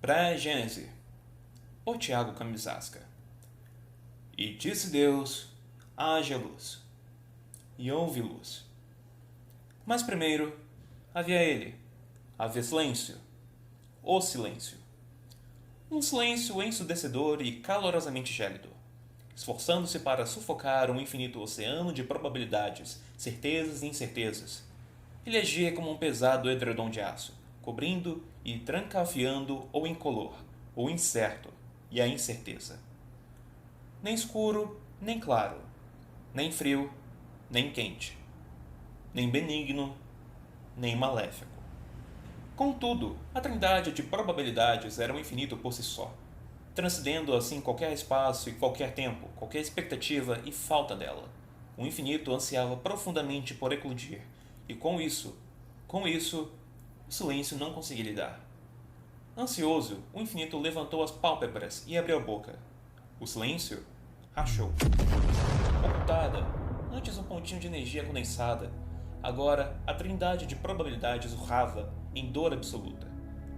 Pré-Gênese, por Tiago Camisasca. E disse Deus: haja luz. E houve luz. Mas primeiro havia silêncio, o silêncio. Um silêncio ensurdecedor e calorosamente gélido, esforçando-se para sufocar um infinito oceano de probabilidades, certezas e incertezas. Ele agia como um pesado edredom de aço, cobrindo e trancafiando o incolor, o incerto e a incerteza. Nem escuro, nem claro, nem frio, nem quente, nem benigno, nem maléfico. Contudo, a trindade de probabilidades era um infinito por si só, transcendendo assim qualquer espaço e qualquer tempo, qualquer expectativa e falta dela. O infinito ansiava profundamente por eclodir, e com isso, o silêncio não conseguia lidar. Ansioso, o infinito levantou as pálpebras e abriu a boca. O silêncio rachou. Ocultada, antes um pontinho de energia condensada, agora a trindade de probabilidades urrava em dor absoluta,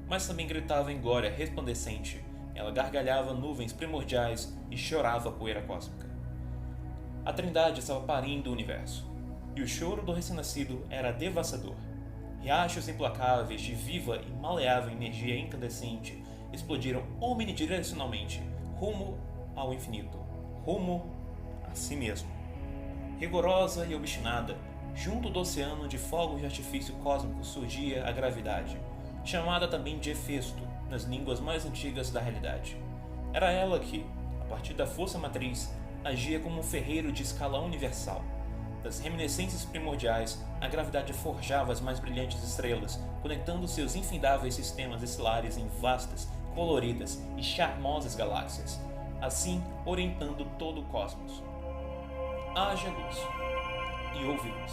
mas também gritava em glória resplandecente. Ela gargalhava nuvens primordiais e chorava poeira cósmica. A trindade estava parindo o universo, e o choro do recém-nascido era devastador. Riachos implacáveis de viva e maleável energia incandescente explodiram omnidirecionalmente, rumo ao infinito, rumo a si mesmo. Rigorosa e obstinada, junto do oceano de fogos de artifício cósmico surgia a gravidade, chamada também de Hefesto nas línguas mais antigas da realidade. Era ela que, a partir da força matriz, agia como um ferreiro de escala universal. Das reminiscências primordiais, a gravidade forjava as mais brilhantes estrelas, conectando seus infindáveis sistemas estelares em vastas, coloridas e charmosas galáxias, assim orientando todo o cosmos. Haja luz, e houve luz.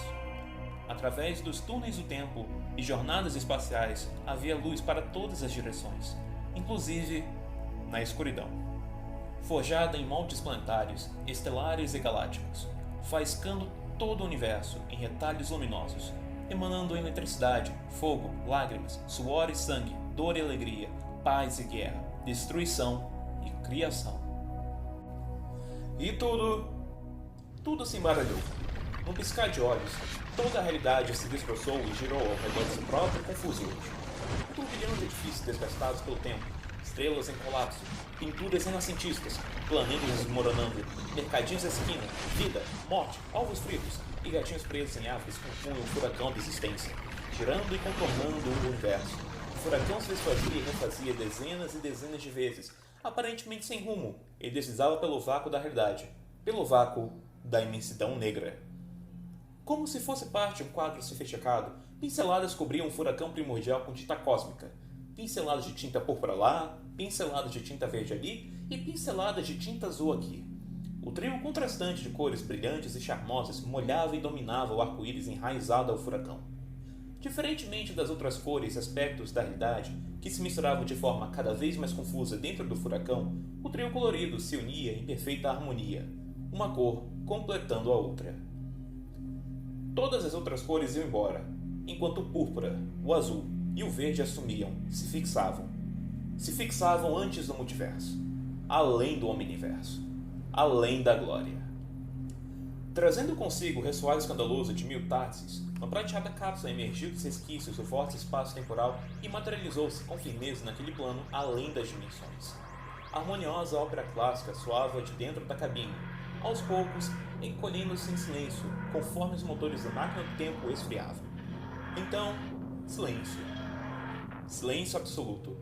Através dos túneis do tempo e jornadas espaciais, havia luz para todas as direções, inclusive na escuridão. Forjada em moldes planetários, estelares e galácticos, faiscando todo o universo em retalhos luminosos, emanando eletricidade, fogo, lágrimas, suor e sangue, dor e alegria, paz e guerra, destruição e criação. E tudo se embaralhou. Num piscar de olhos, toda a realidade se destroçou e girou ao redor de si próprio confusamente. Um turbilhão de edifícios desgastados pelo tempo, estrelas em colapso, pinturas renascentistas, planetas desmoronando, mercadinhos da esquina, vida, morte, ovos fritos e gatinhos presos em árvores compunham um furacão de existência, girando e contornando o universo. O furacão se desfazia e refazia dezenas e dezenas de vezes, aparentemente sem rumo, e deslizava pelo vácuo da realidade, pelo vácuo da imensidão negra. Como se fosse parte de um quadro sofisticado, pinceladas cobriam um furacão primordial com tinta cósmica. Pinceladas de tinta púrpura lá, pinceladas de tinta verde ali e pinceladas de tinta azul aqui. O trio contrastante de cores brilhantes e charmosas molhava e dominava o arco-íris enraizado ao furacão. Diferentemente das outras cores e aspectos da realidade, que se misturavam de forma cada vez mais confusa dentro do furacão, o trio colorido se unia em perfeita harmonia, uma cor completando a outra. Todas as outras cores iam embora, enquanto o púrpura, o azul e o verde assumiam, se fixavam. Se fixavam antes do multiverso, além do omniverso, além da glória. Trazendo consigo o ressoar escandaloso de mil táxis, uma prateada cápsula emergiu dos resquícios do forte espaço temporal e materializou-se com firmeza naquele plano além das dimensões. A harmoniosa ópera clássica soava de dentro da cabine, aos poucos encolhendo-se em silêncio, conforme os motores da máquina do tempo esfriavam. Então, silêncio. Silêncio absoluto.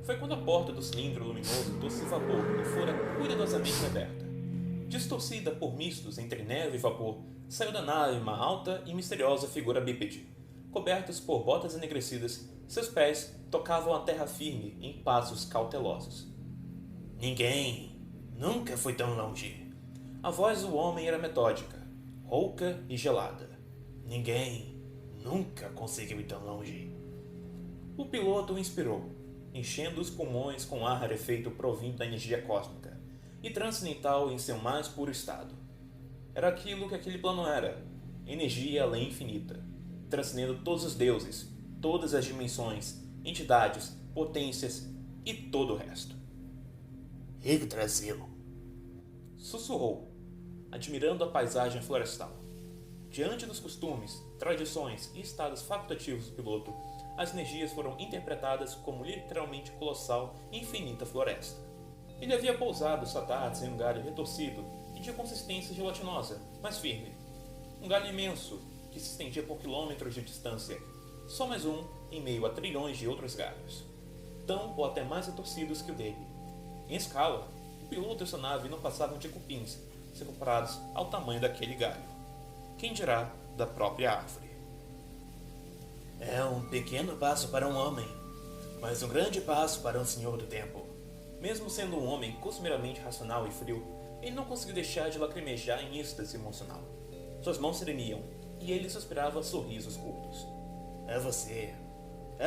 Foi quando a porta do cilindro luminoso doce vapor fora cuidadosamente aberta. Distorcida por mistos entre neve e vapor, saiu da nave uma alta e misteriosa figura bípede. Cobertos por botas enegrecidas, seus pés tocavam a terra firme em passos cautelosos. Ninguém nunca foi tão longe. A voz do homem era metódica, rouca e gelada. Ninguém nunca conseguiu ir tão longe. O piloto o inspirou, enchendo os pulmões com ar rarefeito provindo da energia cósmica, e transcendental em seu mais puro estado. Era aquilo que aquele plano era, energia além infinita, transcendendo todos os deuses, todas as dimensões, entidades, potências e todo o resto. Yggdrasil, Sussurrou, admirando a paisagem florestal. Diante dos costumes, tradições e estados facultativos do piloto, as energias foram interpretadas como literalmente colossal e infinita floresta. Ele havia pousado sua tarde em um galho retorcido e de consistência gelatinosa, mas firme. Um galho imenso que se estendia por quilômetros de distância, só mais um em meio a trilhões de outros galhos, tão ou até mais retorcidos que o dele. Em escala, o piloto e sua nave não passavam de cupins, se comparados ao tamanho daquele galho. Quem dirá da própria árvore? é um pequeno passo para um homem, mas um grande passo para um senhor do tempo. Mesmo sendo um homem costumeiramente racional e frio, ele não conseguiu deixar de lacrimejar em êxtase emocional. Suas mãos tremiam e ele suspirava sorrisos curtos. É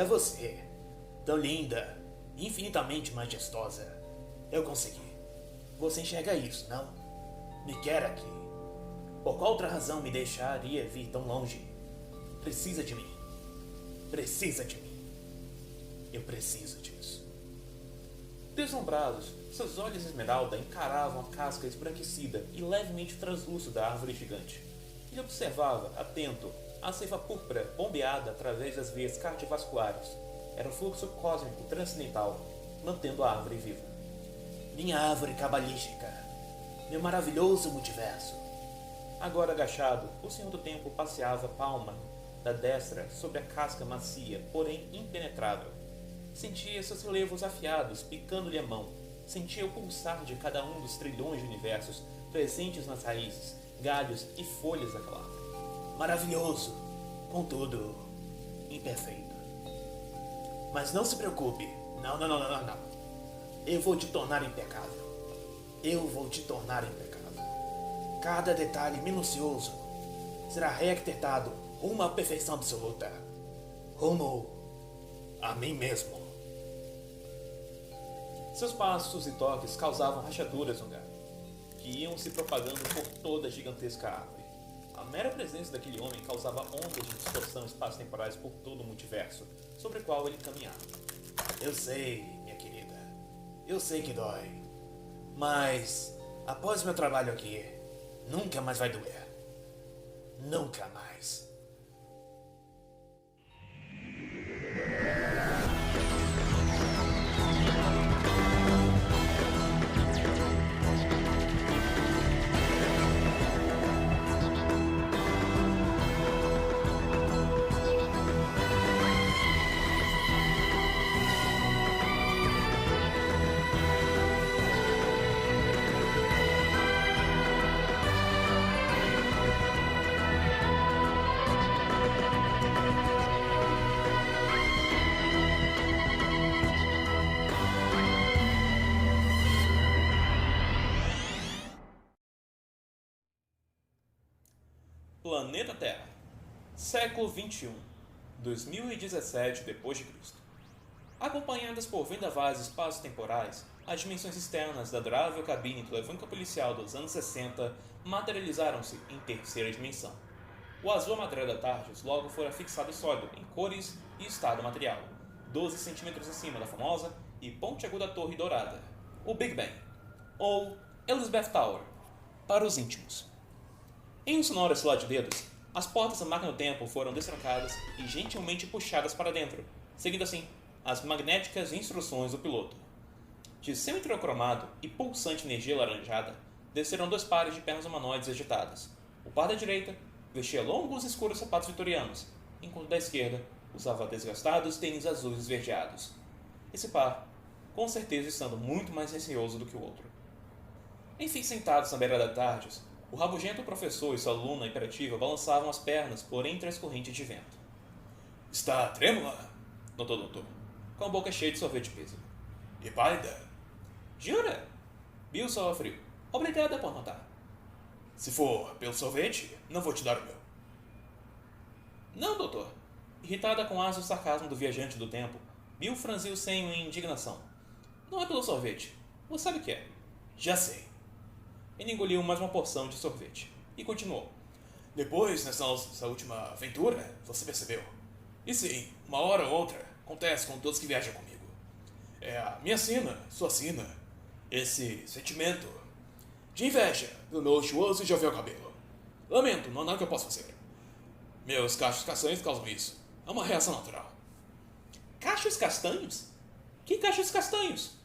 você, tão linda, infinitamente majestosa. Eu consegui. Você enxerga isso, não? Me quer aqui. Por qual outra razão me deixaria vir tão longe? Precisa de mim. Precisa de mim. Eu preciso disso. Deslumbrados, seus olhos esmeralda encaravam a casca esbranquecida e levemente translúcida da árvore gigante. Ele observava, atento, a seiva púrpura bombeada através das veias cardiovasculares. Era o fluxo cósmico transcendental, mantendo a árvore viva. Minha árvore cabalística. Meu maravilhoso multiverso. Agora agachado, o Senhor do Tempo passeava a palma da destra sobre a casca macia, porém impenetrável. Sentia seus relevos afiados picando-lhe a mão. Sentia o pulsar de cada um dos trilhões de universos presentes nas raízes, galhos e folhas daquela árvore. Maravilhoso, contudo, imperfeito. Mas não se preocupe. Não. Eu vou te tornar impecável. Eu vou te tornar impecável. Cada detalhe minucioso será rearquitetado rumo à perfeição absoluta. Rumo a mim mesmo. Seus passos e toques causavam rachaduras no galho, que iam se propagando por toda a gigantesca árvore. A mera presença daquele homem causava ondas de distorção espaço-temporais por todo o multiverso, sobre o qual ele caminhava. Eu sei, minha querida. Eu sei que dói. Mas, após meu trabalho aqui, nunca mais vai doer. Nunca mais. Planeta Terra, século XXI, 2017 d.C. Acompanhadas por vendavais espaço-temporais, as dimensões externas da adorável cabine telefônica policial dos anos 60 materializaram-se em terceira dimensão. O azul amarelo da Tardes logo fora fixado sólido em cores e estado material, 12 centímetros acima da famosa e pontiaguda torre dourada, o Big Ben, ou Elizabeth Tower, para os íntimos. Em um sonoro estilar de dedos, as portas da máquina do tempo foram destrancadas e gentilmente puxadas para dentro, seguindo assim as magnéticas instruções do piloto. De seu interior cromado e pulsante energia laranjada, desceram 2 pares de pernas humanoides agitadas. O par da direita vestia longos e escuros sapatos vitorianos, enquanto o da esquerda usava desgastados tênis azuis esverdeados. Esse par, com certeza estando muito mais receoso do que o outro. Enfim, sentados na beira da Tardes, o rabugento professor e sua aluna imperativa balançavam as pernas por entre as correntes de vento. Está trêmula? Notou o doutor, com a boca cheia de sorvete pêssego. E pálida? Jura? Bill soa frio. Obrigada por notar. Se for pelo sorvete, não vou te dar o meu. Não, doutor. Irritada com o ácido sarcasmo do viajante do tempo, Bill franziu o senho em indignação. Não é pelo sorvete. Você sabe o que é. Já sei. Ele engoliu mais uma porção de sorvete e continuou. Depois, nessa última aventura, você percebeu? E sim, uma hora ou outra, acontece com todos que viajam comigo. É a minha sina, sua sina. Esse sentimento de inveja do meu luxuoso e jovial cabelo. Lamento, não há nada que eu possa fazer. Meus cachos castanhos causam isso. É uma reação natural. Cachos castanhos? Que cachos castanhos?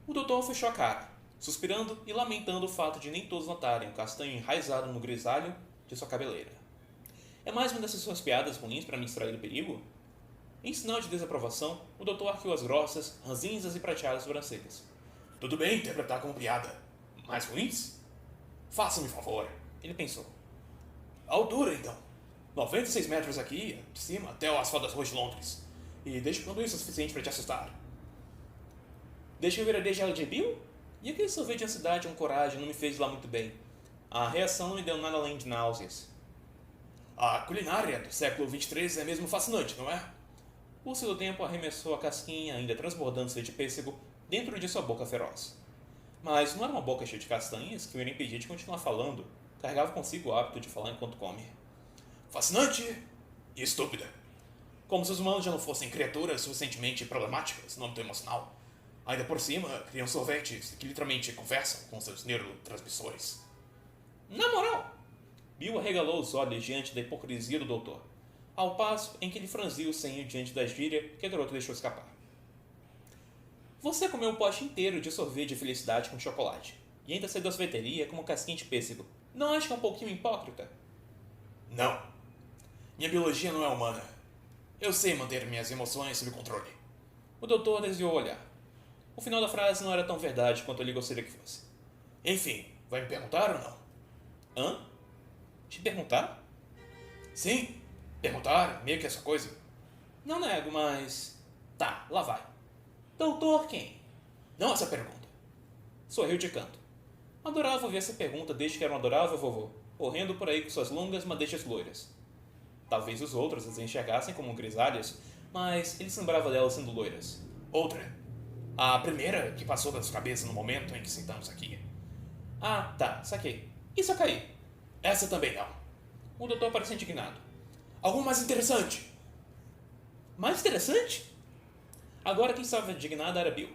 O doutor fechou a cara, suspirando e lamentando o fato de nem todos notarem o castanho enraizado no grisalho de sua cabeleira. É mais uma dessas suas piadas ruins para me distrair do perigo? Em sinal de desaprovação, o doutor arqueou as grossas, ranzinhas e prateadas sobrancelhas. Tudo bem interpretar como piada. Mais ruins? Faça-me favor. Ele pensou. A altura, então. 96 metros aqui, de cima, até o asfalto das ruas de Londres. E desde quando isso é suficiente para te assustar? Desde que eu virei de de Bill? E aquele sorvete de ansiedade com coragem não me fez lá muito bem. A reação não me deu nada além de náuseas. A culinária do século 23 é mesmo fascinante, não é? O urso do tempo arremessou a casquinha, ainda transbordando-se de pêssego, dentro de sua boca feroz. Mas não era uma boca cheia de castanhas que o iria impedir de continuar falando. Carregava consigo o hábito de falar enquanto come. Fascinante e estúpida. Como se os humanos já não fossem criaturas suficientemente problemáticas no âmbito emocional. Ainda por cima, criam sorvetes que literalmente conversam com seus neurotransmissores. Na moral! Bill arregalou os olhos diante da hipocrisia do doutor, ao passo em que ele franziu o senho diante da gíria que a garota deixou escapar. Você comeu um pote inteiro de sorvete de felicidade com chocolate, e ainda saiu da sorveteria com uma casquinha de pêssego. Não acha que é um pouquinho hipócrita? Não. Minha biologia não é humana. Eu sei manter minhas emoções sob controle. O doutor desviou o olhar. O final da frase não era tão verdade quanto ele gostaria que fosse. Enfim, vai me perguntar ou não? Hã? Te perguntar? Sim, perguntar, meio que essa coisa. Não nego, mas... Tá, lá vai. Doutor quem? Não essa pergunta. Sorriu de canto. Adorava ouvir essa pergunta desde que era um adorável vovô, correndo por aí com suas longas madeixas loiras. Talvez os outros as enxergassem como grisalhas, mas ele se lembrava delas sendo loiras. Outra. A primeira que passou da sua cabeça no momento em que sentamos aqui. Ah, tá, saquei. E se eu cair? Essa também não. O doutor parecia indignado. Algo mais interessante. Mais interessante? Agora quem estava indignado era Bill.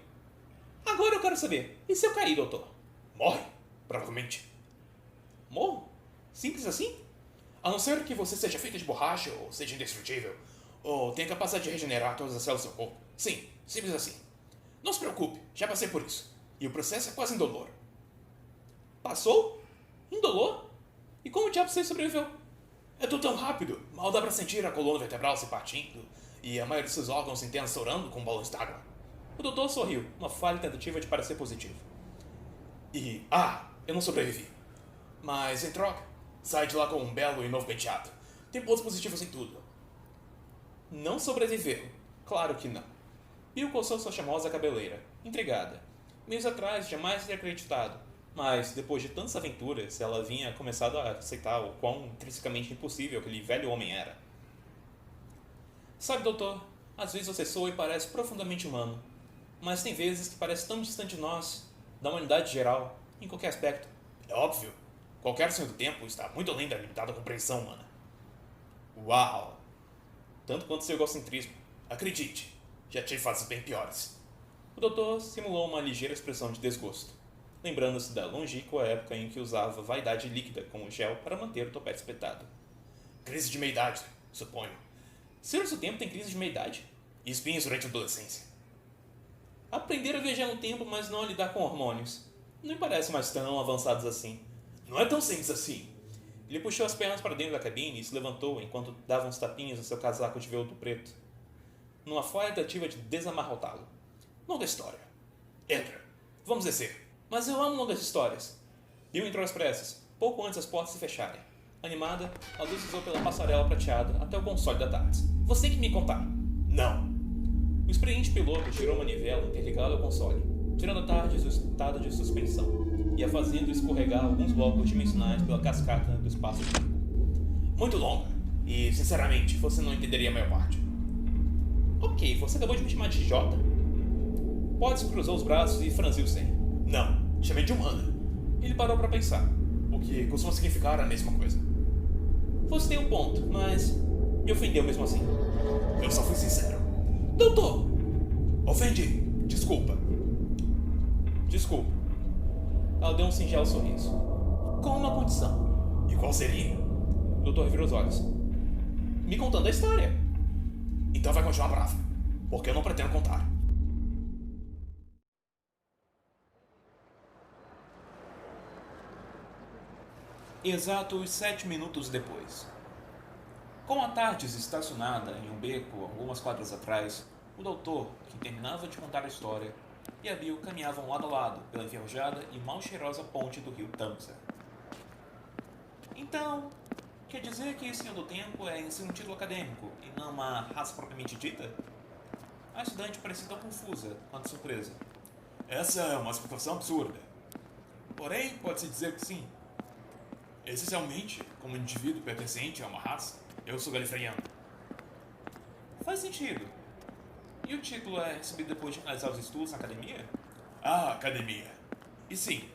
Agora eu quero saber. E se eu cair, doutor? Morre, provavelmente. Morro? Simples assim? A não ser que você seja feita de borracha, ou seja indestrutível, ou tenha capacidade de regenerar todas as células do seu corpo. Sim, simples assim. Não se preocupe, já passei por isso. E o processo é quase indolor. Passou? Indolor? E como o diabo você sobreviveu? É tudo tão rápido, mal dá pra sentir a coluna vertebral se partindo, e a maioria de seus órgãos internos estourando com balões d'água. O doutor sorriu, uma falha tentativa de parecer positivo. E, eu não sobrevivi. Mas, em troca, sai de lá com um belo e novo penteado. Tem pontos positivos em tudo. Não sobreviveu? Claro que não. Bill coçou sua charmosa cabeleira, intrigada. Meses atrás, jamais teria acreditado. Mas, depois de tantas aventuras, ela vinha começado a aceitar o quão intrinsecamente impossível aquele velho homem era. Sabe, doutor, às vezes você soa e parece profundamente humano. Mas tem vezes que parece tão distante de nós, da humanidade geral, em qualquer aspecto. É óbvio. Qualquer senhor do tempo está muito além da limitada compreensão humana. Uau! Tanto quanto seu egocentrismo. Acredite, já tive fases bem piores. O doutor simulou uma ligeira expressão de desgosto, lembrando-se da longínqua época em que usava vaidade líquida como gel para manter o topete espetado. Crise de meia-idade, suponho. Senhor do tempo tem crise de meia-idade? E espinhos durante a adolescência. Aprender a viajar no tempo, mas não a lidar com hormônios. Não me parece mais tão avançados assim. Não é tão simples assim. Ele puxou as pernas para dentro da cabine e se levantou enquanto dava uns tapinhas no seu casaco de veludo preto, numa falha tentativa de desamarrotá-lo. Longa história. Entra. Vamos descer. Mas eu amo longas histórias. Bill entrou às pressas, pouco antes das portas se fecharem. Animada, a luz deslizou pela passarela prateada até o console da tarde. Você tem que me contar. Não. O experiente piloto girou a manivela interligada ao console, tirando a tarde do estado de suspensão e a fazendo escorregar alguns blocos dimensionais pela cascata do espaço-tempo. Muito longa. E, sinceramente, você não entenderia a maior parte. Ok, você acabou de me chamar de idiota? Potts cruzou os braços e franziu o senho. Não, chamei de humana. Ele parou para pensar. O que costuma significar a mesma coisa. Você tem um ponto, mas me ofendeu mesmo assim. Eu só fui sincero. Doutor! Ofendi. Desculpa. Ela deu um singelo sorriso. Com uma condição. E qual seria? O doutor revirou os olhos. Me contando a história. Então vai continuar brava, porque eu não pretendo contar. Exatos 7 minutos depois. Com a Tardes estacionada em um beco algumas quadras atrás, o doutor, que terminava de contar a história, e a Bill caminhavam lado a lado pela enferrujada e mal cheirosa ponte do rio Tamsa. Então, quer dizer que Senhor do Tempo é em si um título acadêmico e não uma raça propriamente dita? A estudante parecia tão confusa quanto surpresa. Essa é uma explicação absurda. Porém, pode-se dizer que sim. Essencialmente, como indivíduo pertencente a uma raça, eu sou galifreyano. Faz sentido. E o título é recebido depois de finalizar os estudos na academia? Ah, academia. E sim.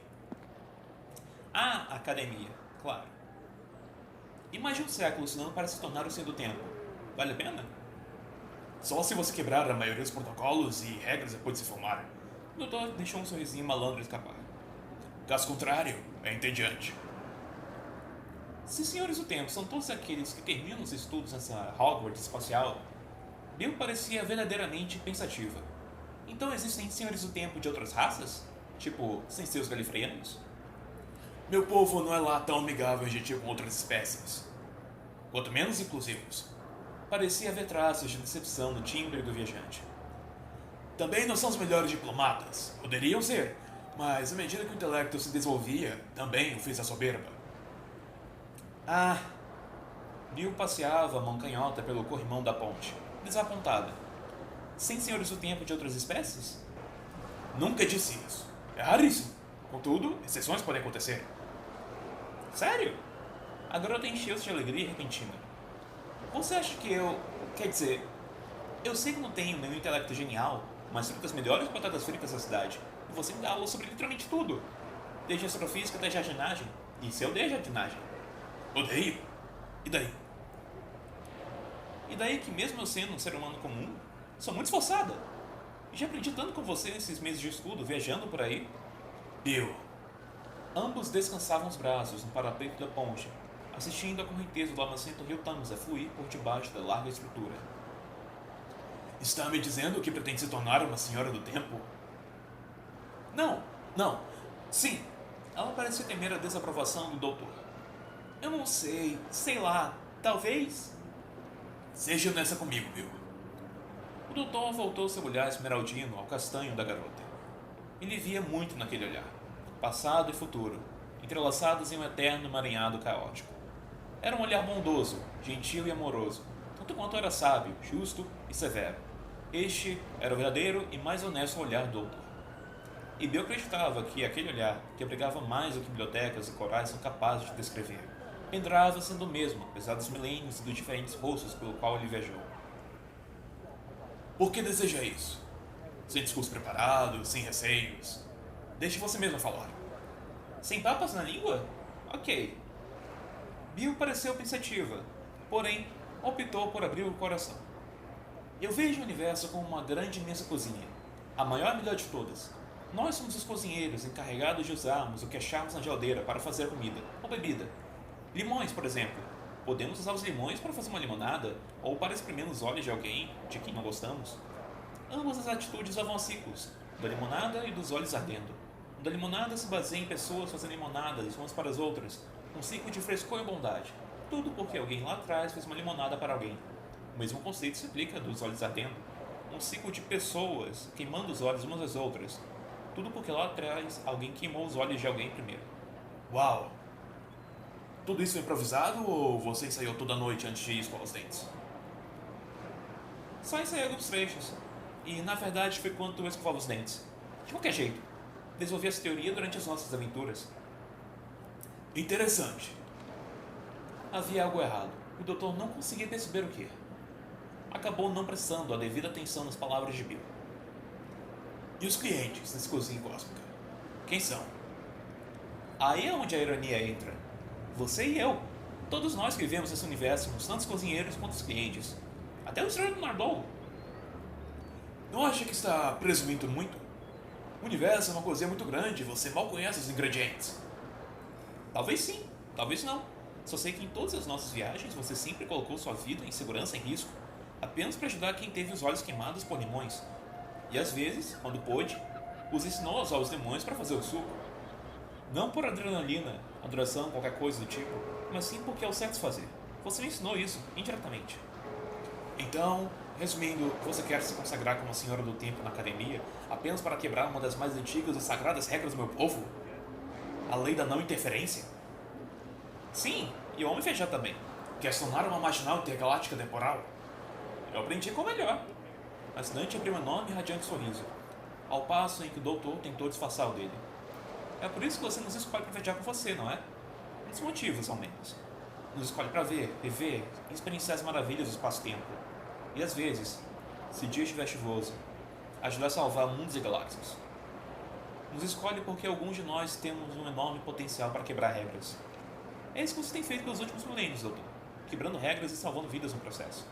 A academia, claro. E mais de um século estudando para se tornar o Senhor do Tempo. Vale a pena? Só se você quebrar a maioria dos protocolos e regras depois de se formar. O doutor deixou um sorrisinho malandro escapar. Caso contrário, é entediante. Se Senhores do Tempo são todos aqueles que terminam os estudos nessa Hogwarts espacial, Bill parecia verdadeiramente pensativa. Então existem Senhores do Tempo de outras raças? Tipo, sem ser os galifreanos? Meu povo não é lá tão amigável e gentil com outras espécies. Quanto menos inclusivos. Parecia haver traços de decepção no timbre do viajante. Também não são os melhores diplomatas. Poderiam ser, mas à medida que o intelecto se desenvolvia, também o fez a soberba. Ah! Bill passeava a mão canhota pelo corrimão da ponte, desapontada. Sem Senhores do Tempo de outras espécies? Nunca disse isso. É raríssimo. Contudo, exceções podem acontecer. Sério? A garota encheu-se de alegria repentina. Você acha que eu... Quer dizer, eu sei que não tenho nenhum intelecto genial, mas sou das melhores batatas fritas da cidade. E você me dá aula sobre literalmente tudo. Desde astrofísica até jardinagem. Isso eu odeio jardinagem. Odeio? E daí? E daí que mesmo eu sendo um ser humano comum, sou muito esforçada. E já aprendi tanto com você nesses meses de estudo, viajando por aí. Bill. Ambos descansavam os braços no parapeito da ponte, assistindo a correnteza do lamacento rio Tamsa fluir por debaixo da larga estrutura. Está me dizendo que pretende se tornar uma senhora do tempo? Não. Sim. Ela parecia temer a desaprovação do doutor. Eu não sei lá, talvez... Seja honesta comigo, Bill. O doutor voltou seu olhar esmeraldino ao castanho da garota. Ele via muito naquele olhar, passado e futuro, entrelaçados em um eterno emaranhado caótico. Era um olhar bondoso, gentil e amoroso, tanto quanto era sábio, justo e severo. Este era o verdadeiro e mais honesto olhar do doutor. E Bill acreditava que aquele olhar, que abrigava mais do que bibliotecas e corais são capazes de descrever, penetrava sendo o mesmo, apesar dos milênios e dos diferentes rostos pelo qual ele viajou. Por que deseja isso? Sem discurso preparado, sem receios. Deixe você mesmo falar. Sem papas na língua? Ok. Bill pareceu pensativa, porém optou por abrir o coração. Eu vejo o universo como uma grande e imensa cozinha, a maior e melhor de todas. Nós somos os cozinheiros encarregados de usarmos o que acharmos na geladeira para fazer comida ou bebida. Limões, por exemplo. Podemos usar os limões para fazer uma limonada ou para espremer nos olhos de alguém de quem não gostamos. Ambas as atitudes levam a ciclos, da limonada e dos olhos ardendo. O da limonada se baseia em pessoas fazendo limonadas umas para as outras, um ciclo de frescor e bondade. Tudo porque alguém lá atrás fez uma limonada para alguém. O mesmo conceito se aplica dos olhos ardendo. Um ciclo de pessoas queimando os olhos umas às outras. Tudo porque lá atrás alguém queimou os olhos de alguém primeiro. Uau! Tudo isso foi improvisado ou você ensaiou toda noite antes de ir escovar os dentes? Só ensaiei alguns trechos. E na verdade foi quando eu escovava os dentes. De qualquer jeito, desenvolvi essa teoria durante as nossas aventuras. Interessante. Havia algo errado. O doutor não conseguia perceber o que. Acabou não prestando a devida atenção nas palavras de Bill. E os clientes nessa cozinha cósmica? Quem são? Aí é onde a ironia entra. Você e eu. Todos nós que vivemos nesse universo somos tantos cozinheiros quanto os clientes. Até o Sr. Nardole. Não acha que está presumindo muito? O universo é uma coisa muito grande, você mal conhece os ingredientes. Talvez sim, talvez não. Só sei que em todas as nossas viagens você sempre colocou sua vida e segurança em risco, apenas para ajudar quem teve os olhos queimados por limões. E às vezes, quando pôde, os ensinou a usar os limões para fazer o suco. Não por adrenalina, adoração, qualquer coisa do tipo, mas sim porque é o certo fazer. Você me ensinou isso, indiretamente. Então, resumindo, você quer se consagrar como a senhora do tempo na academia apenas para quebrar uma das mais antigas e sagradas regras do meu povo? A lei da não interferência? Sim, e o Homem Feijão também. Quer se tornar uma marginal intergaláctica temporal? Eu aprendi com o melhor. A estudante abriu um enorme e radiante sorriso, ao passo em que o doutor tentou disfarçar o dele. É por isso que você nos escolhe para viajar com você, não é? Um dos motivos, ao menos. Nos escolhe para ver, rever e experienciar as maravilhas do espaço-tempo. E às vezes, se o dia estiver chuvoso, ajudar a salvar mundos e galáxias. Nos escolhe porque alguns de nós temos um enorme potencial para quebrar regras. É isso que você tem feito pelos últimos milênios, doutor. Quebrando regras e salvando vidas no processo.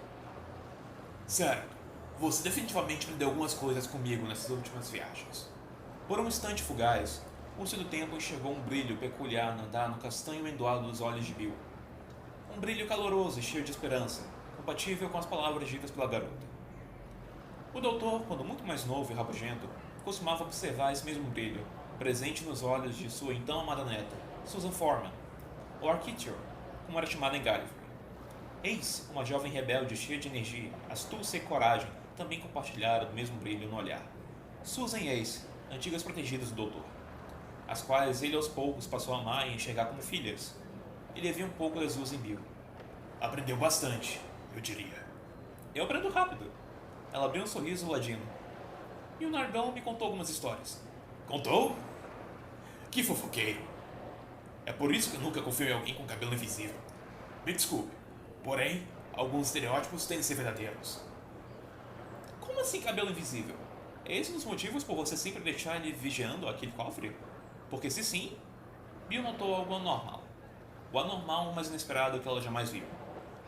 Certo. Você definitivamente aprendeu algumas coisas comigo nessas últimas viagens. Por um instante fugaz, o Urso do Tempo enxergou um brilho peculiar nadar no castanho endoado dos olhos de Bill. Um brilho caloroso e cheio de esperança, compatível com as palavras ditas pela garota. O doutor, quando muito mais novo e rabugento, costumava observar esse mesmo brilho, presente nos olhos de sua então amada neta, Susan Foreman, ou Architecture, como era chamada em Gallifrey. Ace, uma jovem rebelde cheia de energia, astúcia e coragem, também compartilharam o mesmo brilho no olhar. Susan e Ace, antigas protegidas do doutor, as quais ele aos poucos passou a amar e enxergar como filhas. Ele havia um pouco das duas em Bill. Aprendeu bastante, eu diria. Eu aprendo rápido. Ela abriu um sorriso ladino. E o Nargão me contou algumas histórias. Contou? Que fofoqueiro. É por isso que eu nunca confio em alguém com cabelo invisível. Me desculpe, porém, alguns estereótipos têm de ser verdadeiros. Como assim cabelo invisível? É esse um dos motivos por você sempre deixar ele vigiando aquele cofre? Porque se sim, Bill notou algo anormal. O anormal mais inesperado que ela jamais viu.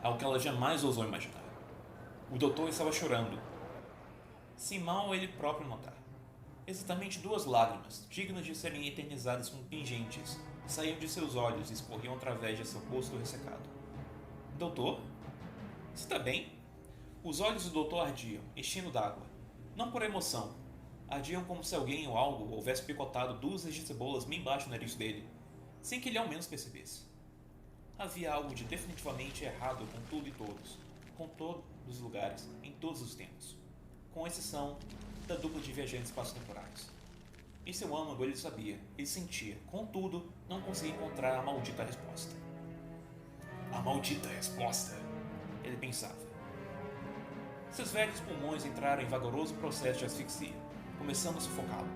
Algo que ela jamais ousou imaginar. O doutor estava chorando. Sem mal ele próprio notar. Exatamente 2 lágrimas, dignas de serem eternizadas como pingentes, saíam de seus olhos e escorriam através de seu rosto ressecado. Doutor? Você está bem? Os olhos do doutor ardiam, enchendo d'água. Não por emoção. Ardiam como se alguém ou algo houvesse picotado dúzias de cebolas bem embaixo do nariz dele, sem que ele ao menos percebesse. Havia algo de definitivamente errado com tudo e todos, com todos os lugares, em todos os tempos, com exceção da dupla de viajantes espaço-temporais. Em seu âmago ele sabia, ele sentia, contudo, não conseguia encontrar a maldita resposta. A maldita resposta? Ele pensava. Seus velhos pulmões entraram em vagaroso processo de asfixia, começando a sufocá-lo.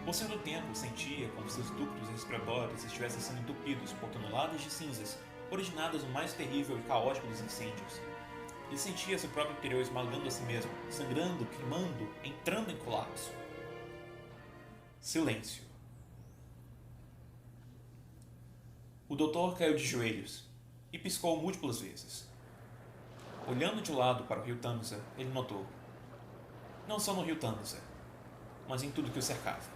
O Senhor do Tempo sentia como seus ductos respiratórios estivessem sendo entupidos por toneladas de cinzas originadas no mais terrível e caótico dos incêndios. Ele sentia seu próprio interior esmagando a si mesmo, sangrando, queimando, entrando em colapso. Silêncio. O doutor caiu de joelhos e piscou múltiplas vezes. Olhando de lado para o rio Tamisa, ele notou, não só no rio Tamisa, mas em tudo que o cercava.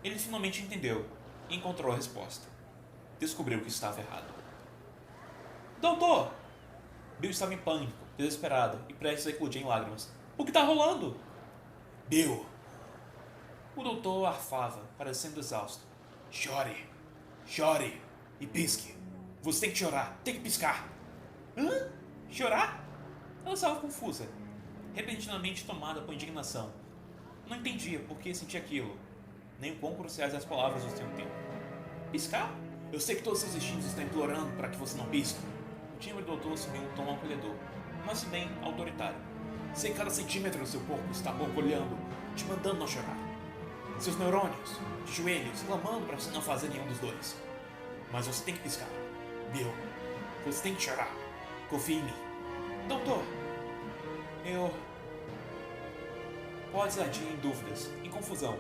Ele finalmente entendeu e encontrou a resposta. Descobriu que estava errado. Doutor! Bill estava em pânico, desesperado e prestes a eclodir em lágrimas. O que está rolando? Bill! O doutor arfava, parecendo exausto. Chore! Chore! E pisque! Você tem que chorar! Tem que piscar! Hã? Chorar? Ela estava confusa, repentinamente tomada por indignação. Não entendia por que sentia aquilo, nem o quão cruciais as palavras do seu tempo. Piscar? Eu sei que todos os seus instintos estão implorando para que você não pisque. O timbre do doutor assumiu um tom acolhedor, mas bem autoritário. Sei que cada centímetro do seu corpo está borbulhando, te mandando não chorar. Seus neurônios, de joelhos, clamando para você não fazer nenhum dos dois. Mas você tem que piscar. Bill, você tem que chorar. Confie em mim. Doutor, eu... Pode ardir em dúvidas, em confusão.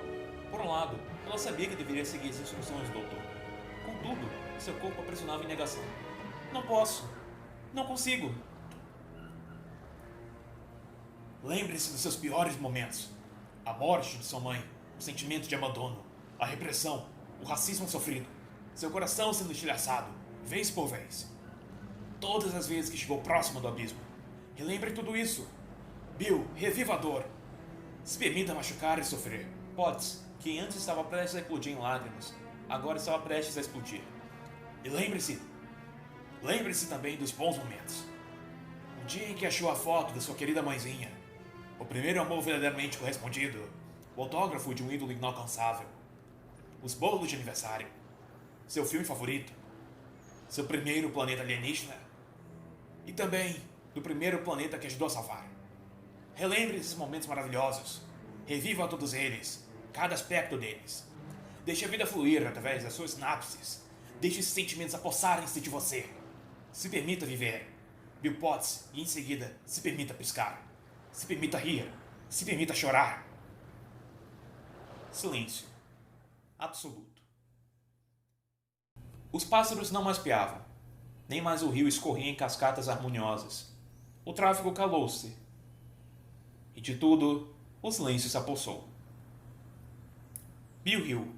Por um lado, ela sabia que deveria seguir as instruções do doutor. Contudo, seu corpo a pressionava em negação. Não posso. Não consigo. Lembre-se dos seus piores momentos. A morte de sua mãe, o sentimento de abandono, a repressão, o racismo sofrido, seu coração sendo estilhaçado, vez por vez. Todas as vezes que chegou próximo do abismo. Relembre tudo isso. Bill, reviva a dor. Se permita machucar e sofrer. Potts, que antes estava prestes a eclodir em lágrimas, agora estava prestes a explodir. E lembre-se também dos bons momentos. O dia em que achou a foto da sua querida mãezinha, o primeiro amor verdadeiramente correspondido, o autógrafo de um ídolo inalcançável, os bolos de aniversário, seu filme favorito, seu primeiro planeta alienígena e também do primeiro planeta que ajudou a salvar. Relembre esses momentos maravilhosos, reviva todos eles, cada aspecto deles. Deixe a vida fluir através das suas sinapses. Deixe esses sentimentos apossarem-se de você. Se permita viver, Bill Potts, e em seguida se permita piscar. Se permita rir. Se permita chorar. Silêncio. Absoluto. Os pássaros não mais piavam. Nem mais o rio escorria em cascatas harmoniosas. O tráfego calou-se. E de tudo, o silêncio se apossou. Bill riu,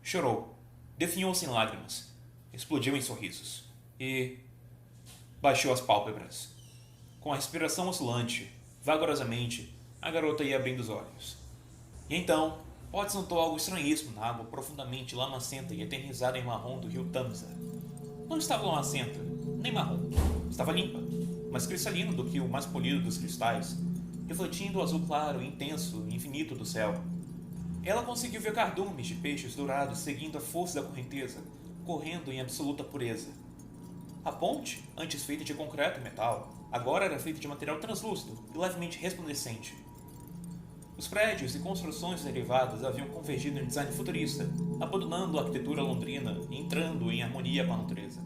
chorou, definhou-se em lágrimas, explodiu em sorrisos e baixou as pálpebras. Com a respiração oscilante, vagarosamente, a garota ia abrindo os olhos. E então, Potts notou algo estranhíssimo na água profundamente lamacenta e eternizada em marrom do rio Tamsa. Não estava lamacenta, nem marrom. Estava limpa, mais cristalina do que o mais polido dos cristais, refletindo o azul claro, intenso e infinito do céu. Ela conseguiu ver cardumes de peixes dourados seguindo a força da correnteza, correndo em absoluta pureza. A ponte, antes feita de concreto e metal, agora era feita de material translúcido e levemente resplandecente. Os prédios e construções derivadas haviam convergido em design futurista, abandonando a arquitetura londrina e entrando em harmonia com a natureza,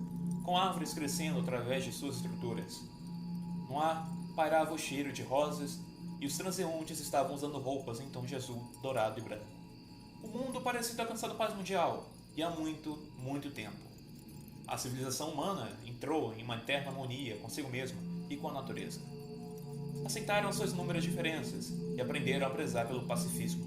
com árvores crescendo através de suas estruturas. No ar pairava o cheiro de rosas e os transeuntes estavam usando roupas em tons de azul, dourado e branco. O mundo parecia ter alcançado paz mundial, e há muito, muito tempo. A civilização humana entrou em uma eterna harmonia consigo mesma e com a natureza. Aceitaram suas inúmeras diferenças e aprenderam a prezar pelo pacifismo,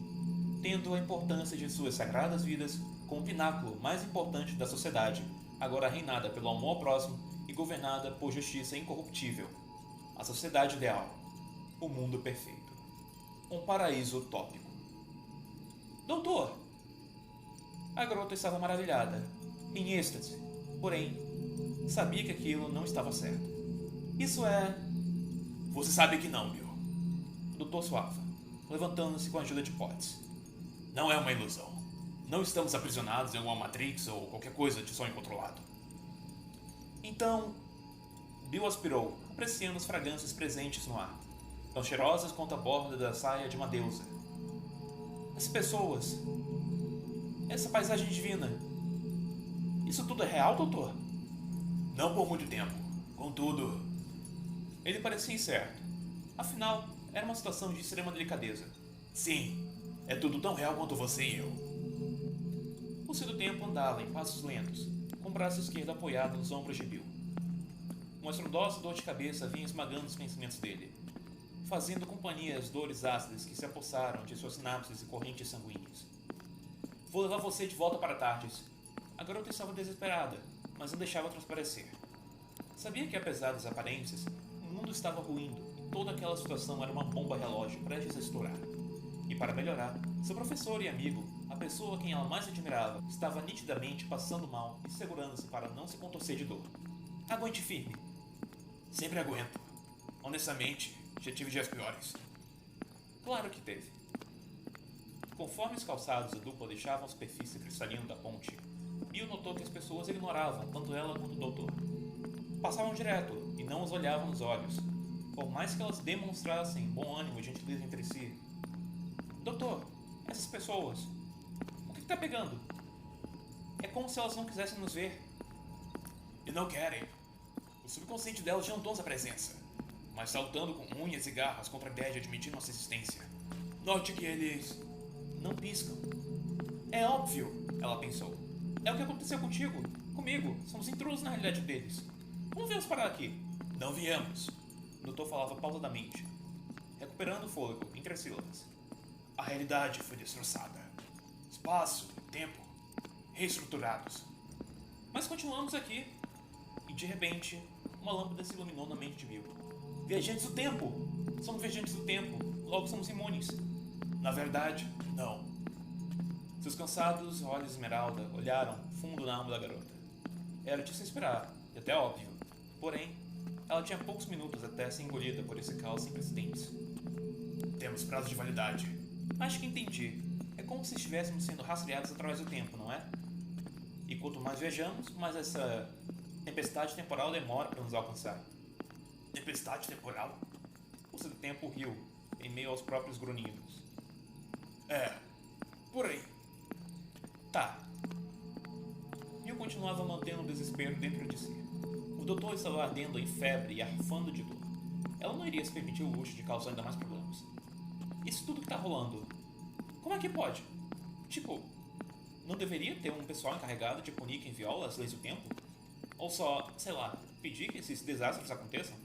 tendo a importância de suas sagradas vidas como o pináculo mais importante da sociedade, agora reinada pelo amor ao próximo e governada por justiça incorruptível. A sociedade ideal. O mundo perfeito. Um paraíso utópico. Doutor! A garota estava maravilhada, em êxtase, porém, sabia que aquilo não estava certo. Isso é... Você sabe que não, Bill. O doutor suava, levantando-se com a ajuda de Potts. Não é uma ilusão. Não estamos aprisionados em alguma Matrix ou qualquer coisa de sonho controlado. Então, Bill aspirou, apreciando as fragrâncias presentes no ar, tão cheirosas quanto a borda da saia de uma deusa. As pessoas... Essa paisagem divina... Isso tudo é real, doutor? Não por muito tempo. Contudo... Ele parecia incerto. Afinal, era uma situação de extrema delicadeza. Sim, é tudo tão real quanto você e eu. O seu do tempo andava em passos lentos, com o braço esquerdo apoiado nos ombros de Bill. Uma estrondosa dor de cabeça vinha esmagando os pensamentos dele, fazendo companhia às dores ácidas que se apossaram de suas sinapses e correntes sanguíneas. Vou levar você de volta para Tardes. A garota estava desesperada, mas não deixava transparecer. Sabia que, apesar das aparências, o mundo estava ruindo e toda aquela situação era uma bomba relógio prestes a estourar. E para melhorar, seu professor e amigo, a pessoa a quem ela mais admirava, estava nitidamente passando mal e segurando-se para não se contorcer de dor. Aguente firme. Sempre aguento. Honestamente, já tive dias piores. Claro que teve. Conforme os calçados da dupla deixavam a superfície cristalina da ponte, Bill notou que as pessoas ignoravam tanto ela quanto o doutor. Passavam direto e não os olhavam nos olhos, por mais que elas demonstrassem bom ânimo e gentileza entre si. Doutor, essas pessoas, o que está pegando? É como se elas não quisessem nos ver. E não querem. O subconsciente delas jantou essa presença, mas está lutando com unhas e garras contra a ideia de admitir nossa existência. Note que eles não piscam. É óbvio, ela pensou. É o que aconteceu contigo, comigo. Somos intrusos na realidade deles. Como viemos parar aqui? Não viemos. O doutor falava pausadamente, recuperando o fôlego entre as sílabas. A realidade foi destroçada. Espaço, tempo, reestruturados. Mas continuamos aqui. E de repente, uma lâmpada se iluminou na mente de Bill. Viajantes do tempo! Somos viajantes do tempo, logo somos imunes. Na verdade, não. Seus cansados olhos esmeralda olharam fundo na alma da garota. Era de se esperar, e até óbvio. Porém, ela tinha poucos minutos até ser engolida por esse caos sem precedentes. Temos prazo de validade. Acho que entendi. É como se estivéssemos sendo rastreados através do tempo, não é? E quanto mais viajamos, mais essa tempestade temporal demora para nos alcançar. Tempestade temporal? O seu tempo riu, em meio aos próprios grunhidos. Por aí. Tá. Bill continuava mantendo o desespero dentro de si. O doutor estava ardendo em febre e arfando de dor. Ela não iria se permitir o luxo de causar ainda mais problemas. Isso tudo que tá rolando, como é que pode? Tipo, não deveria ter um pessoal encarregado de punir quem viola as leis do tempo? Ou só, sei lá, pedir que esses desastres aconteçam?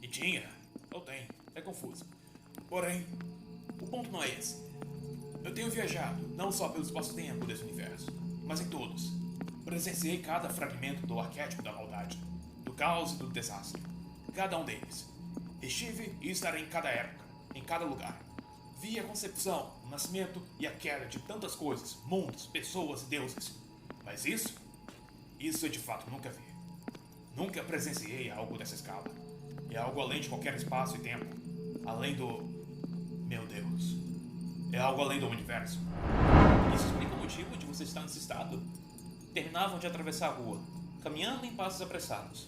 E tinha, ou tem, é confuso. Porém, o ponto não é esse. Eu tenho viajado não só pelo espaço-tempo desse universo, mas em todos. Presenciei cada fragmento do arquétipo da maldade, do caos e do desastre. Cada um deles. Estive e estarei em cada época, em cada lugar. Vi a concepção, o nascimento e a queda de tantas coisas, mundos, pessoas e deuses. Mas isso eu de fato nunca vi. Nunca presenciei algo dessa escala. É algo além de qualquer espaço e tempo. Além do... Meu Deus. É algo além do universo. Isso explica o motivo de você estar nesse estado? Terminavam de atravessar a rua, caminhando em passos apressados.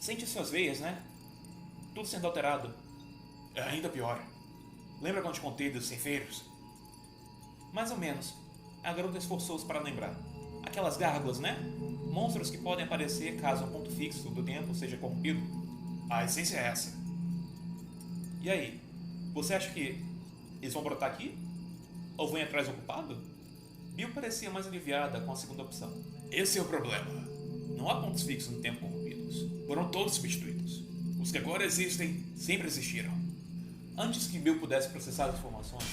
Sente suas veias, né? Tudo sendo alterado. É ainda pior. Lembra quando te contei dos ceifeiros? Mais ou menos. A garota esforçou-se para lembrar. Aquelas gárgulas, né? Monstros que podem aparecer caso um ponto fixo do tempo seja corrompido. A essência é essa. E aí? Você acha que eles vão brotar aqui? Ou vão ir atrás do culpado? Bill parecia mais aliviada com a segunda opção. Esse é o problema. Não há pontos fixos no tempo corrompidos. Foram todos substituídos. Os que agora existem sempre existiram. Antes que Bill pudesse processar as informações,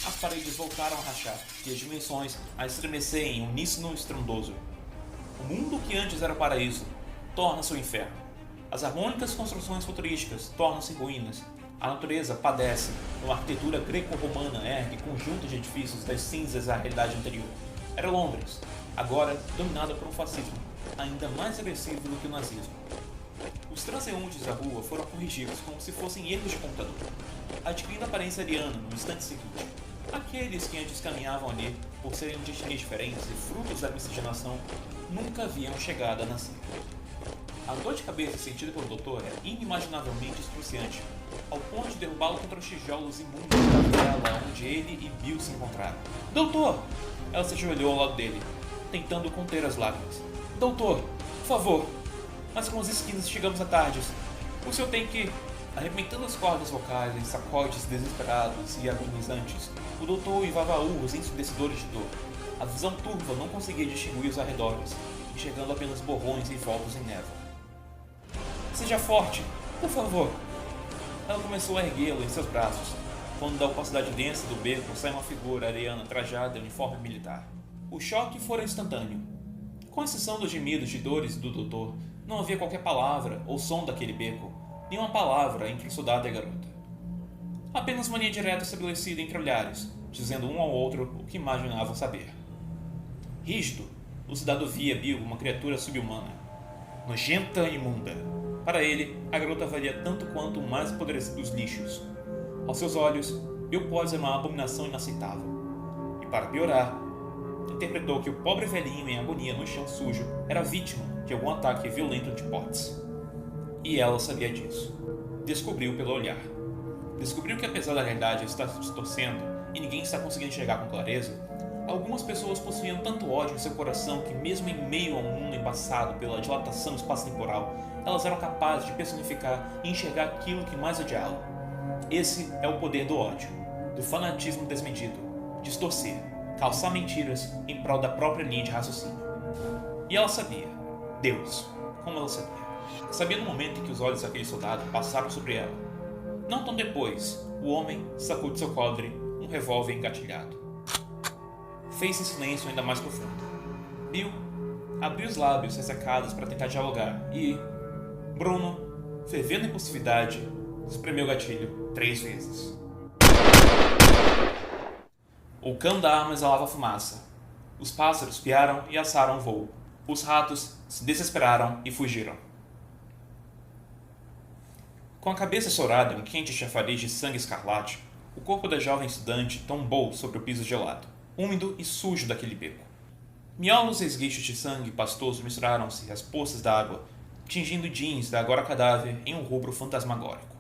as paredes voltaram a rachar e as dimensões a estremecer em uníssono estrondoso. O mundo que antes era o paraíso torna-se o inferno. As harmônicas construções futurísticas tornam-se ruínas. A natureza padece, uma arquitetura greco-romana ergue conjuntos de edifícios das cinzas à realidade anterior. Era Londres, agora dominada por um fascismo ainda mais agressivo do que o nazismo. Os transeuntes da rua foram corrigidos como se fossem erros de computador, adquirindo aparência ariana no instante seguinte. Aqueles que antes caminhavam ali, por serem de etnias diferentes e frutos da miscigenação, nunca haviam chegado a nascer. A dor de cabeça sentida pelo doutor era inimaginavelmente excruciante, ao ponto de derrubá-lo contra os tijolos imundos da tela onde ele e Bill se encontraram. Doutor! Ela se ajoelhou ao lado dele, tentando conter as lágrimas. Doutor, por favor! Mas com as esquinas chegamos a tardes. O senhor tem que... Arrebentando as cordas vocais em sacodes desesperados e agonizantes, o doutor uivava urros ensurdecedores de dor. A visão turva não conseguia distinguir os arredores, enxergando apenas borrões envoltos em névoa. Seja forte, por favor. Ela começou a erguê-lo em seus braços, quando da opacidade densa do beco sai uma figura ariana trajada em uniforme militar. O choque fora instantâneo. Com exceção dos gemidos de dores do doutor, não havia qualquer palavra ou som daquele beco, nenhuma palavra entre o soldado e a garota. Apenas uma linha direta estabelecida entre olhares, dizendo um ao outro o que imaginavam saber. Rígido, o soldado via Bill uma criatura subhumana, nojenta e imunda. Para ele, a garota valia tanto quanto o mais apodrecido dos lixos. Aos seus olhos, Bill Potts era uma abominação inaceitável. E para piorar, interpretou que o pobre velhinho em agonia no chão sujo era vítima de algum ataque violento de Potts. E ela sabia disso. Descobriu pelo olhar. Descobriu que apesar da realidade estar se distorcendo e ninguém está conseguindo enxergar com clareza, algumas pessoas possuíam tanto ódio em seu coração que mesmo em meio a um mundo embaçado pela dilatação espaço-temporal, elas eram capazes de personificar e enxergar aquilo que mais odiavam. Esse é o poder do ódio, do fanatismo desmedido, distorcer, calçar mentiras em prol da própria linha de raciocínio. E ela sabia. Deus, como ela sabia. Sabia no momento em que os olhos daquele soldado passaram sobre ela. Não tão depois, O homem sacou de seu coldre um revólver engatilhado. Fez-se silêncio ainda mais profundo. Bill abriu os lábios ressecados para tentar dialogar e Bruno, fervendo impulsividade, espremeu o gatilho 3 vezes. O cano da arma exalava fumaça. Os pássaros piaram e assaram o voo. Os ratos se desesperaram e fugiram. Com a cabeça sourada em um quente chafariz de sangue escarlate, o corpo da jovem estudante tombou sobre o piso gelado, úmido e sujo daquele beco. Miolos e esguichos de sangue pastoso misturaram-se às poças d'água, tingindo jeans da agora cadáver em um rubro fantasmagórico.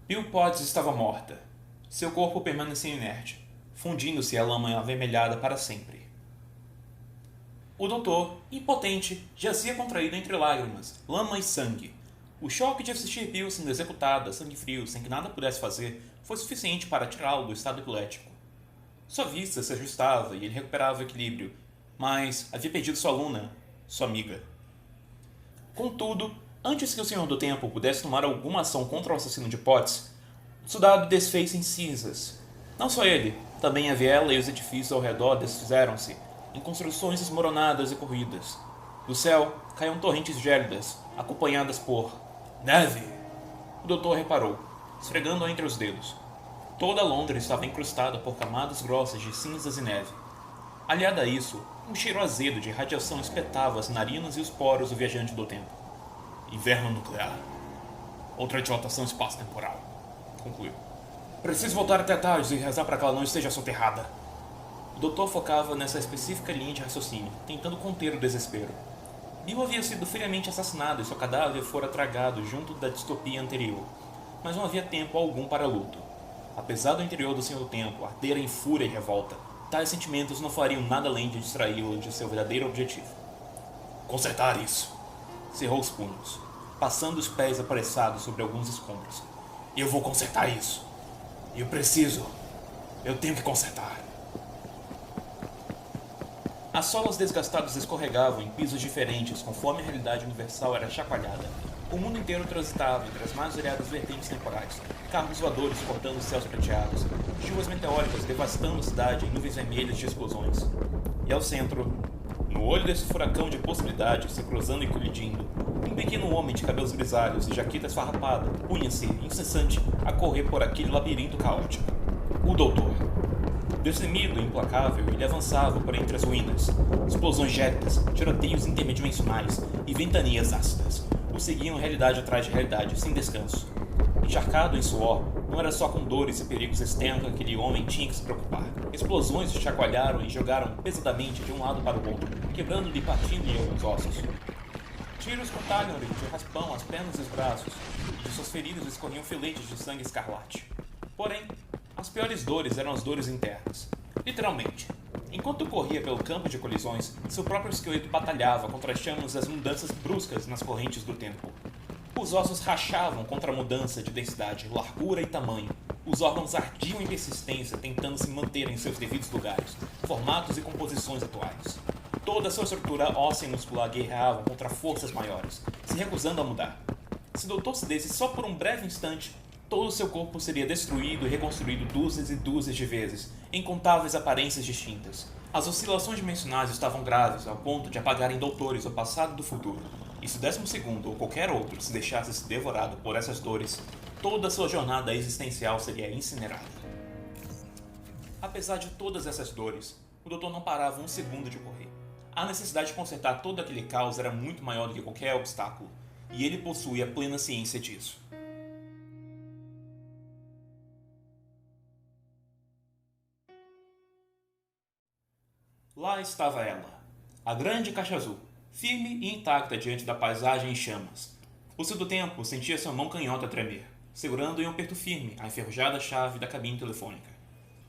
Bill Potts estava morta. Seu corpo permanecia inerte, fundindo-se à lama avermelhada para sempre. O doutor, impotente, jazia contraído entre lágrimas, lama e sangue. O choque de assistir Bill sendo executada, sangue frio, sem que nada pudesse fazer, foi suficiente para tirá-lo do estado epilético. Sua vista se ajustava e ele recuperava o equilíbrio, mas havia perdido sua aluna, sua amiga. Contudo, antes que o Senhor do Tempo pudesse tomar alguma ação contra o assassino de Potts, o soldado desfez-se em cinzas. Não só ele, também a viela e os edifícios ao redor desfizeram-se, em construções desmoronadas e corridas. Do céu caíam torrentes gélidas, acompanhadas por neve. O doutor reparou, esfregando-a entre os dedos. Toda Londres estava incrustada por camadas grossas de cinzas e neve. Aliado a isso, um cheiro azedo de radiação espetava as narinas e os poros do viajante do tempo. Inverno nuclear. Outra dilatação espaço-temporal, concluiu. Preciso voltar até Tardes e rezar para que ela não esteja soterrada. O doutor focava nessa específica linha de raciocínio, tentando conter o desespero. Bill havia sido friamente assassinado e seu cadáver fora tragado junto da distopia anterior, mas não havia tempo algum para luto. Apesar do interior do Senhor do Tempo arder em fúria e revolta, tais sentimentos não fariam nada além de distraí-lo de seu verdadeiro objetivo. Consertar isso. Cerrou os punhos, passando os pés apressados sobre alguns escombros. Eu vou consertar isso. Eu preciso. Eu tenho que consertar. As solas desgastadas escorregavam em pisos diferentes conforme a realidade universal era chacoalhada. O mundo inteiro transitava entre as mais variadas vertentes temporais, carros voadores cortando os céus prateados, chuvas meteóricas devastando a cidade em nuvens vermelhas de explosões. E ao centro, no olho desse furacão de possibilidades se cruzando e colidindo, um pequeno homem de cabelos grisalhos e jaqueta esfarrapada punha-se, incessante, a correr por aquele labirinto caótico. O doutor. Destemido e implacável, ele avançava por entre as ruínas. Explosões gélidas, tiroteios interdimensionais e ventanias ácidas o seguiam realidade atrás de realidade, sem descanso. Encharcado em suor, não era só com dores e perigos externos que aquele homem tinha que se preocupar. Explosões o chacoalharam e jogaram pesadamente de um lado para o outro, quebrando-lhe e partindo-lhe alguns ossos. Tiros cortaram-lhe de raspão as pernas e os braços, e de suas feridas escorriam filetes de sangue escarlate. Porém, as piores dores eram as dores internas. Literalmente. Enquanto corria pelo campo de colisões, seu próprio esqueleto batalhava contra as chamas das mudanças bruscas nas correntes do tempo. Os ossos rachavam contra a mudança de densidade, largura e tamanho. Os órgãos ardiam em persistência, tentando se manter em seus devidos lugares, formatos e composições atuais. Toda a sua estrutura óssea e muscular guerreava contra forças maiores, se recusando a mudar. Se o doutor cedesse só por um breve instante, todo o seu corpo seria destruído e reconstruído dúzias e dúzias de vezes, em incontáveis aparências distintas. As oscilações dimensionais estavam graves ao ponto de apagarem doutores do passado e do futuro. E se o 12º ou qualquer outro se deixasse ser devorado por essas dores, toda a sua jornada existencial seria incinerada. Apesar de todas essas dores, o doutor não parava um segundo de correr. A necessidade de consertar todo aquele caos era muito maior do que qualquer obstáculo, e ele possuía plena ciência disso. Lá estava ela, a grande caixa azul, firme e intacta diante da paisagem em chamas. O Senhor do Tempo sentia sua mão canhota tremer, segurando em um aperto firme a enferrujada chave da cabine telefônica.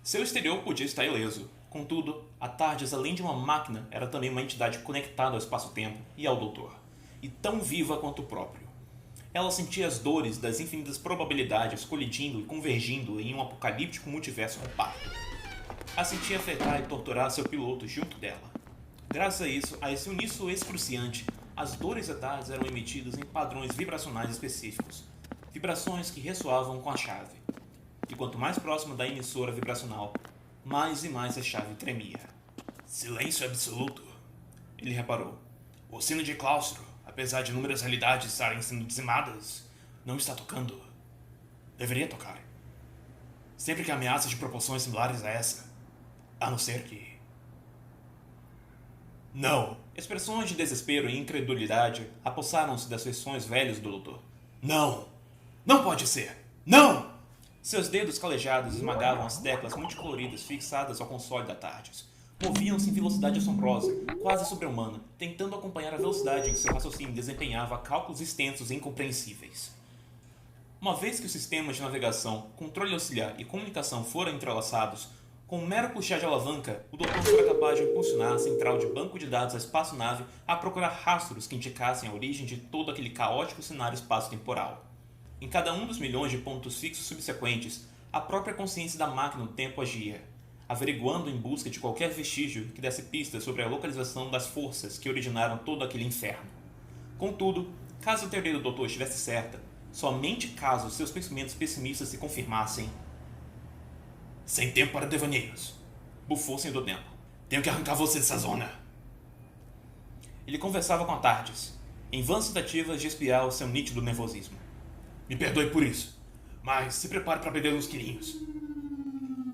Seu exterior podia estar ileso, contudo, a Tardes, além de uma máquina, era também uma entidade conectada ao espaço-tempo e ao doutor, e tão viva quanto o próprio. Ela sentia as dores das infinitas probabilidades colidindo e convergindo em um apocalíptico multiverso compacto. A sentia afetar e torturar seu piloto junto dela. Graças a esse uníssono excruciante, as dores da Tardes eram emitidas em padrões vibracionais específicos, vibrações que ressoavam com a chave. e quanto mais próximo da emissora vibracional, mais e mais a chave tremia. Silêncio absoluto, ele reparou. O sino de claustro, apesar de inúmeras realidades estarem sendo dizimadas, não está tocando. Deveria tocar. Sempre que ameaças de proporções similares a essa. A não ser que... Não! Expressões de desespero e incredulidade apossaram-se das feições velhas do doutor. Não! Não pode ser! Não! Seus dedos calejados esmagavam as teclas multicoloridas fixadas ao console da TARDIS. Moviam-se em velocidade assombrosa, quase sobre-humana, tentando acompanhar a velocidade em que seu raciocínio desempenhava cálculos extensos e incompreensíveis. Uma vez que os sistemas de navegação, controle auxiliar e comunicação foram entrelaçados, com um mero puxar de alavanca, o doutor foi capaz de impulsionar a central de banco de dados da espaçonave a procurar rastros que indicassem a origem de todo aquele caótico cenário espaço-temporal. Em cada um dos milhões de pontos fixos subsequentes, a própria consciência da máquina do tempo agia, averiguando em busca de qualquer vestígio que desse pistas sobre a localização das forças que originaram todo aquele inferno. Contudo, caso a teoria do doutor estivesse certa, somente caso seus pensamentos pessimistas se confirmassem... Sem tempo para devaneios, bufou sem do tempo. Tenho que arrancar você dessa zona. Ele conversava com a TARDIS, em vãs tentativas de espiar o seu nítido nervosismo. Me perdoe por isso, mas se prepare para perder os quirinhos.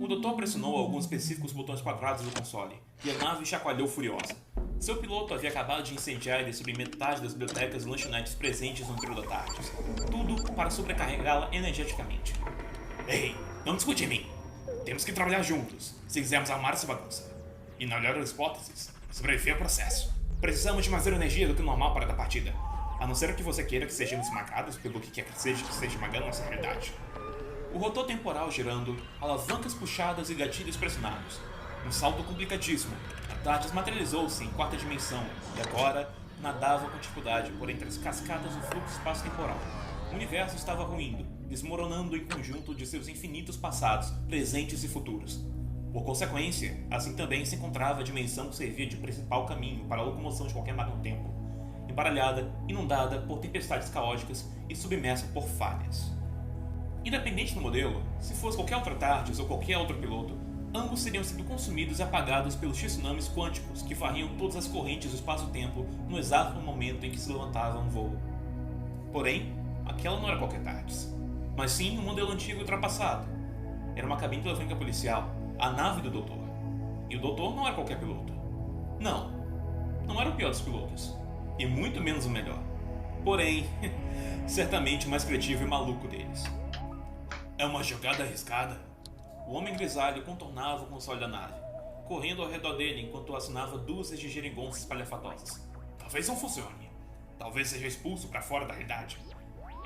O doutor pressionou alguns específicos botões quadrados do console, e a nave chacoalhou furiosa. Seu piloto havia acabado de incendiar e destruir metade das bibliotecas e lanchonetes presentes no interior da TARDIS. Tudo para sobrecarregá-la energeticamente. Ei, não discute em mim. Temos que trabalhar juntos, se quisermos armar essa bagunça. E na melhor das hipóteses, sobreviver ao processo. Precisamos de mais energia do que o normal para dar partida. A não ser que você queira que sejamos esmagados pelo que quer que esteja esmagando nossa realidade. O rotor temporal girando, alavancas puxadas e gatilhos pressionados. Um salto complicadíssimo. A TARDIS materializou-se em quarta dimensão e agora nadava com dificuldade por entre as cascadas do fluxo espaço-temporal. O universo estava ruindo, desmoronando em conjunto de seus infinitos passados, presentes e futuros. Por consequência, assim também se encontrava a dimensão que servia de principal caminho para a locomoção de qualquer máquina do tempo, embaralhada, inundada por tempestades caóticas e submersa por falhas. Independente do modelo, se fosse qualquer outra TARDIS ou qualquer outro piloto, ambos teriam sido consumidos e apagados pelos tsunamis quânticos que varriam todas as correntes do espaço-tempo no exato momento em que se levantava um voo. Porém, aquela não era qualquer TARDIS, mas sim um modelo antigo e ultrapassado. Era uma cabine telefônica policial, a nave do doutor. E o doutor não era qualquer piloto. Não era o pior dos pilotos, e muito menos o melhor. Porém, certamente o mais criativo e maluco deles. É uma jogada arriscada. O homem grisalho contornava o console da nave, correndo ao redor dele enquanto assinava dúzias de geringonças espalhafatosas. Talvez não funcione. Talvez seja expulso para fora da realidade.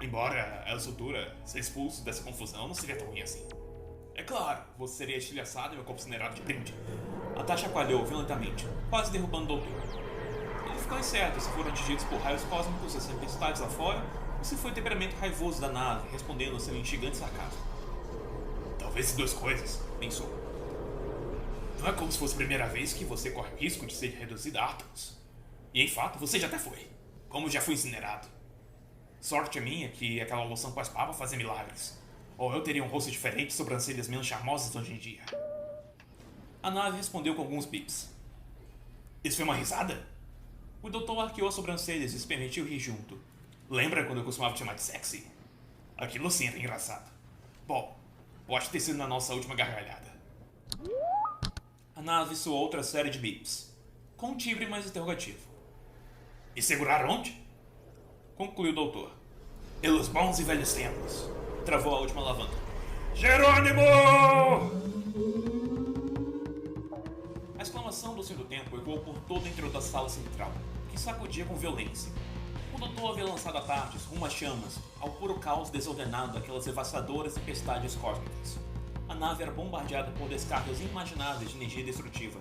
Embora, a essa altura, ser expulso dessa confusão não seria tão ruim assim. É claro, você seria estilhaçado e meu corpo incinerado de brinde. A taxa chacoalhou violentamente, quase derrubando o doutor. Ele ficou incerto se foram atingidos por raios cósmicos das tempestades lá fora, ou se foi o temperamento raivoso da nave respondendo ao seu instigante sarcasmo. Talvez duas coisas, pensou. Não é como se fosse a primeira vez que você corre o risco de ser reduzido a átomos. E em fato, você já até foi, como já foi incinerado. Sorte a minha que aquela loção pós-papa fazia milagres. Ou eu teria um rosto diferente e sobrancelhas menos charmosas hoje em dia. A nave respondeu com alguns bips. Isso foi uma risada? O doutor arqueou as sobrancelhas e se permitiu rir junto. Lembra quando eu costumava te chamar de sexy? Aquilo sim era engraçado. Bom, pode ter sido na nossa última gargalhada. A nave soou outra série de bips, com um timbre mais interrogativo. E segurar onde? Concluiu o doutor. Pelos bons e velhos tempos. Travou a última alavanca. Jerônimo! A exclamação do Senhor do Tempo ecoou por todo o interior da sala central, que sacudia com violência. O doutor havia lançado a TARDIS rumo às chamas, ao puro caos desordenado daquelas devastadoras tempestades cósmicas. A nave era bombardeada por descargas inimagináveis de energia destrutiva,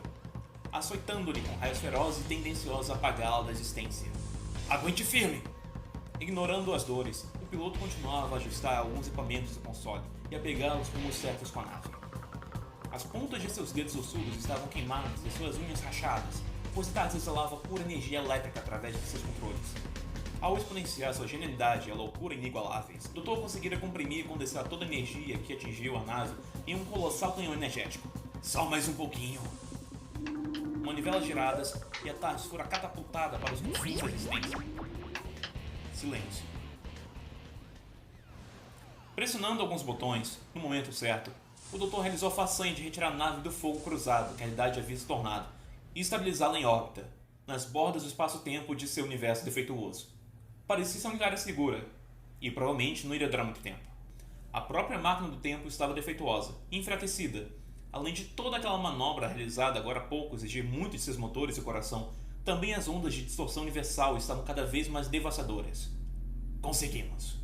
açoitando-lhe com raios ferozes e tendenciosos a apagá-la da existência. Aguente firme! Ignorando as dores, o piloto continuava a ajustar alguns equipamentos do console e a pegar os rumos certos com a nave. As pontas de seus dedos ossudos estavam queimadas e suas unhas rachadas, pois a TARDIS exalava pura energia elétrica através de seus controles. Ao exponenciar sua genialidade e a loucura inigualáveis, o Doutor conseguira comprimir e condensar toda a energia que atingiu a nave em um colossal canhão energético. Só mais um pouquinho. Manivelas giradas e a TARDIS fora catapultada para os confins da existência. Silêncio. Pressionando alguns botões, no momento certo, o Doutor realizou a façanha de retirar a nave do fogo cruzado que a realidade havia se tornado e estabilizá-la em órbita, nas bordas do espaço-tempo de seu universo defeituoso. Parecia ser uma área segura, e provavelmente não iria durar muito tempo. A própria máquina do tempo estava defeituosa e enfraquecida, além de toda aquela manobra realizada agora há pouco exigir muito de seus motores e coração, também as ondas de distorção universal estavam cada vez mais devastadoras. Conseguimos.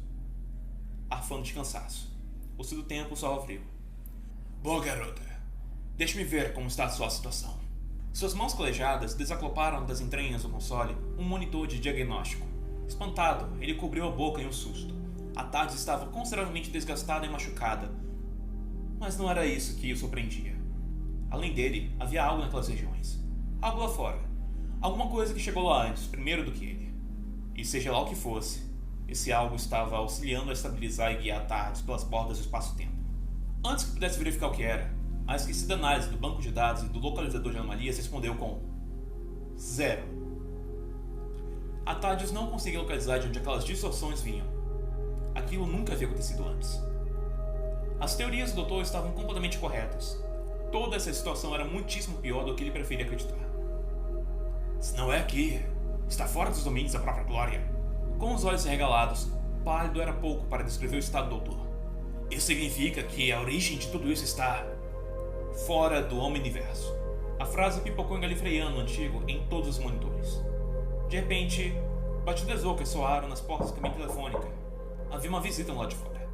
Arfando de cansaço. O seu do tempo só abriu. Boa, garota. Deixe-me ver como está a sua situação. Suas mãos calejadas desacloparam das entranhas do console um monitor de diagnóstico. Espantado, ele cobriu a boca em um susto. A TARDIS estava consideravelmente desgastada e machucada, mas não era isso que o surpreendia. Além dele, havia algo naquelas regiões. Algo lá fora. Alguma coisa que chegou lá antes, primeiro do que ele. E seja lá o que fosse, esse algo estava auxiliando a estabilizar e guiar a TARDIS pelas bordas do espaço-tempo. Antes que pudesse verificar o que era, a esquecida análise do banco de dados e do localizador de anomalias respondeu com 0. A TARDIS não conseguia localizar de onde aquelas distorções vinham. Aquilo nunca havia acontecido antes. As teorias do Doutor estavam completamente corretas. Toda essa situação era muitíssimo pior do que ele preferia acreditar. Se não é aqui, está fora dos domínios da própria glória. Com os olhos regalados, pálido era pouco para descrever o estado do Doutor. Isso significa que a origem de tudo isso está fora do Omniverso. A frase pipocou em galifreiano antigo em todos os monitores. De repente, batidas ocas soaram nas portas da cabine telefônica. Havia uma visita no lado de fora.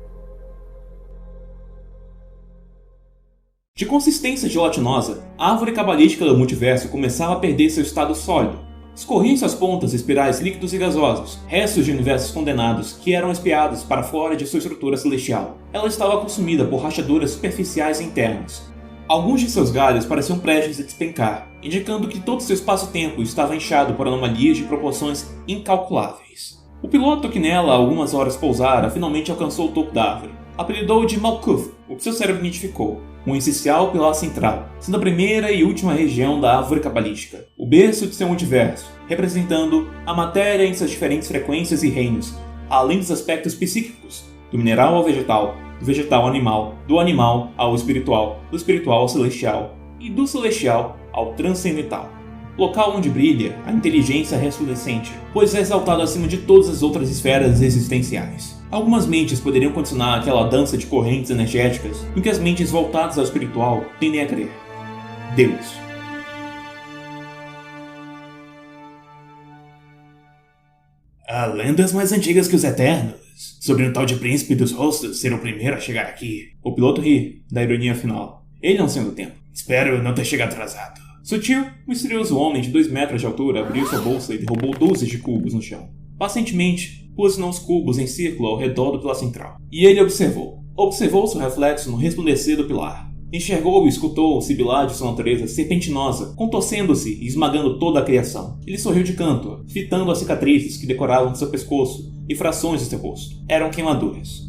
De consistência gelatinosa, a árvore cabalística do multiverso começava a perder seu estado sólido. Escorria em suas pontas espirais líquidos e gasosos, restos de universos condenados que eram espiados para fora de sua estrutura celestial. Ela estava consumida por rachaduras superficiais internas. Alguns de seus galhos pareciam prestes a despencar, indicando que todo seu espaço-tempo estava inchado por anomalias de proporções incalculáveis. O piloto que nela há algumas horas pousara finalmente alcançou o topo da árvore. Apelidou-o de Malkuth, o que seu cérebro identificou, um essencial pilar central, sendo a primeira e última região da árvore cabalística, o berço de seu multiverso, representando a matéria em suas diferentes frequências e reinos, além dos aspectos psíquicos, do mineral ao vegetal, do vegetal ao animal, do animal ao espiritual, do espiritual ao celestial e do celestial ao transcendental. Local onde brilha a inteligência resplandecente, pois é exaltado acima de todas as outras esferas existenciais. Algumas mentes poderiam condicionar aquela dança de correntes energéticas no que as mentes voltadas ao espiritual tendem a crer. Deus. Há lendas mais antigas que os Eternos, sobre um tal de príncipe dos rostos ser o primeiro a chegar aqui. O piloto ri da ironia final. Ele não sendo o tempo. Espero não ter chegado atrasado. Sutil, misterioso homem de 2 metros de altura abriu sua bolsa e derrubou 12 de cubos no chão. Pacientemente, pôs os cubos em círculo ao redor do pilar central. E ele observou. Observou seu reflexo no resplandecer do pilar. Enxergou e escutou o sibilar de sua natureza serpentinosa, contorcendo-se e esmagando toda a criação. Ele sorriu de canto, fitando as cicatrizes que decoravam seu pescoço e frações de seu rosto. Eram queimaduras.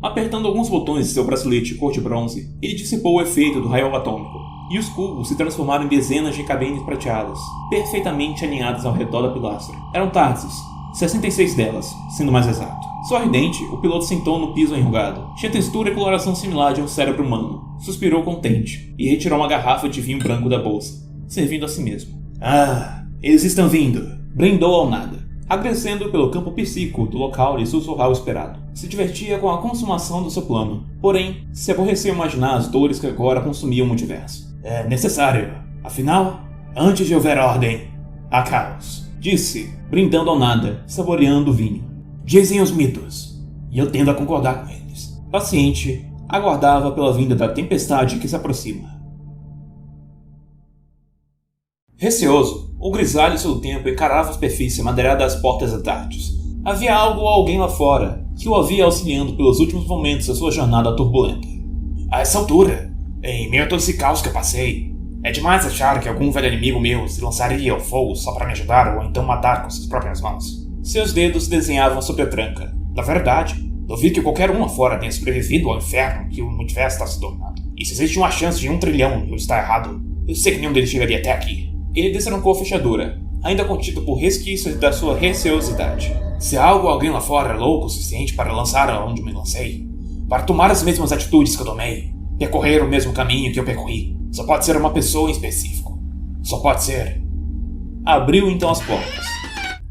Apertando alguns botões de seu bracelete cor de bronze, ele dissipou o efeito do raio atômico, e os cubos se transformaram em dezenas de cabines prateadas, perfeitamente alinhadas ao redor da pilastra. Eram TARDIS, 66 delas, sendo mais exato. Sorridente, o piloto sentou no piso enrugado. Tinha textura e coloração similar de um cérebro humano. Suspirou contente e retirou uma garrafa de vinho branco da bolsa, servindo a si mesmo. Ah, eles estão vindo! Brindou ao nada, agradecendo pelo campo psíquico do local e sussurrar o esperado. Se divertia com a consumação do seu plano, porém, se aborreceu imaginar as dores que agora consumiam o multiverso. É necessário. Afinal, antes de houver ordem, há caos. Disse, brindando ao nada, saboreando o vinho. Dizem os mitos, e eu tendo a concordar com eles. Paciente, aguardava pela vinda da tempestade que se aproxima. Receoso, o grisalho seu tempo encarava a superfície madeirada das portas da TARDIS. Havia algo ou alguém lá fora que o havia auxiliando pelos últimos momentos da sua jornada turbulenta. A essa altura, em meio a todo esse caos que eu passei, é demais achar que algum velho inimigo meu se lançaria ao fogo só para me ajudar ou então matar com suas próprias mãos. Seus dedos desenhavam sobre a tranca. Na verdade, duvido que qualquer um lá fora tenha sobrevivido ao inferno que o universo está se tornando. E se existe uma chance de 1 trilhão de eu estar errado, eu sei que nenhum deles chegaria até aqui. Ele destrancou a fechadura, ainda contido por resquícios da sua receosidade. Se algo ou alguém lá fora é louco o suficiente para lançar aonde me lancei, para tomar as mesmas atitudes que eu tomei, percorrer o mesmo caminho que eu percorri, só pode ser uma pessoa em específico. Só pode ser. Abriu então as portas,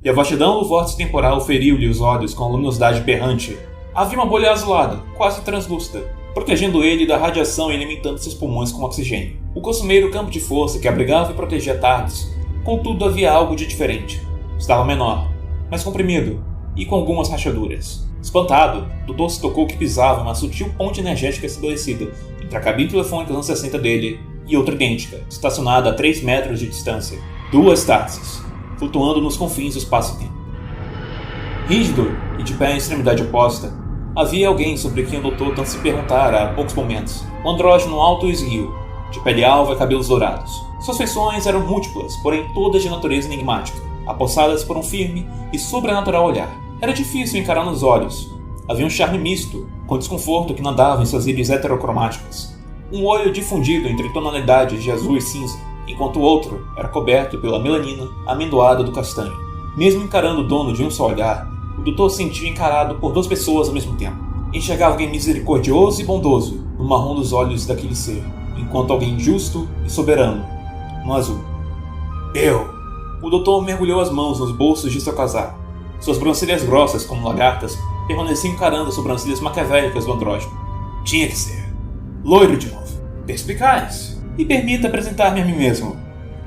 e a vastidão do vórtice temporal feriu-lhe os olhos com a luminosidade berrante. Havia uma bolha azulada, quase translúcida, protegendo ele da radiação e alimentando seus pulmões com oxigênio. O costumeiro campo de força que abrigava e protegia Tardes, contudo havia algo de diferente. Estava menor, mais comprimido e com algumas rachaduras. Espantado, Doutor se tocou que pisava em uma sutil ponte energética estabelecida entre a cabine telefônica anos 60 dele e outra idêntica, estacionada a 3 metros de distância. 2 Tardes, flutuando nos confins do espaço-tempo. Rígido e de pé em extremidade oposta, havia alguém sobre quem o doutor tanto se perguntara há poucos momentos. Um andrógeno alto e esguio, de pele alva e cabelos dourados. Suas feições eram múltiplas, porém todas de natureza enigmática, apossadas por um firme e sobrenatural olhar. Era difícil encarar nos olhos. Havia um charme misto, com desconforto que nadava em suas íris heterocromáticas. Um olho difundido entre tonalidades de azul e cinza, enquanto o outro era coberto pela melanina amendoada do castanho. Mesmo encarando o dono de um só olhar, o doutor se sentia encarado por 2 pessoas ao mesmo tempo. Enxergava alguém misericordioso e bondoso no marrom dos olhos daquele ser, enquanto alguém justo e soberano no azul. O doutor mergulhou as mãos nos bolsos de seu casaco. Suas sobrancelhas grossas, como lagartas, permaneciam encarando as sobrancelhas maquiavélicas do andrógeno. Tinha que ser. Loiro de novo. Perspicaz. E permita apresentar-me a mim mesmo.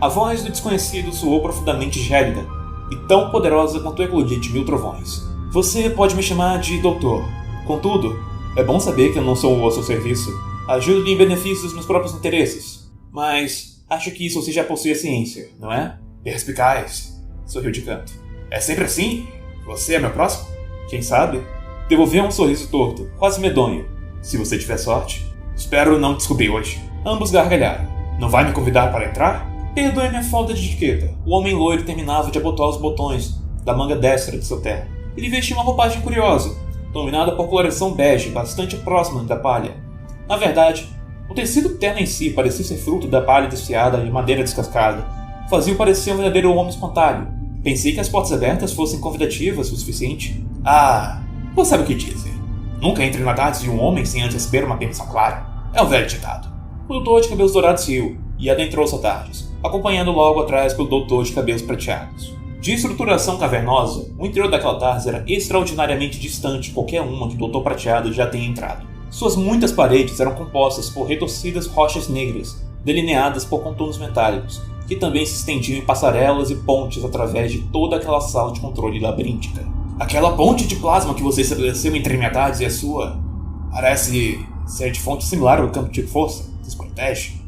A voz do desconhecido soou profundamente gélida e tão poderosa quanto o eclodir de 1000 trovões. Você pode me chamar de doutor. Contudo, é bom saber que eu não sou ao seu serviço. Ajudo-lhe em benefício dos meus próprios interesses. Mas acho que isso você já possui a ciência, não é? Perspicaz. Sorriu de canto. É sempre assim? Você é meu próximo? Quem sabe? Devolveu um sorriso torto, quase medonho. Se você tiver sorte. Espero não descobrir hoje. Ambos gargalharam. Não vai me convidar para entrar? Perdoe minha falta de etiqueta. O homem loiro terminava de abotoar os botões da manga destra de seu terno. Ele vestia uma roupagem curiosa, dominada por coloração bege bastante próxima da palha. Na verdade, o tecido terno em si parecia ser fruto da palha desfiada e madeira descascada. Fazia-o parecer um verdadeiro homem espontâneo. Pensei que as portas abertas fossem convidativas o suficiente. Você sabe o que dizem. Nunca entre na tarde de um homem sem antes receber uma permissão clara. É um velho ditado. O doutor de cabelos dourados riu e adentrou-se a Tardes, acompanhando logo atrás pelo doutor de cabelos prateados. De estruturação cavernosa, o interior daquela Tardes era extraordinariamente distante de qualquer uma que o doutor prateado já tenha entrado. Suas muitas paredes eram compostas por retorcidas rochas negras, delineadas por contornos metálicos, que também se estendiam em passarelas e pontes através de toda aquela sala de controle labiríntica. Aquela ponte de plasma que você estabeleceu entre minha Tardes e a sua parece ser de fonte similar ao campo de força. Desprotege?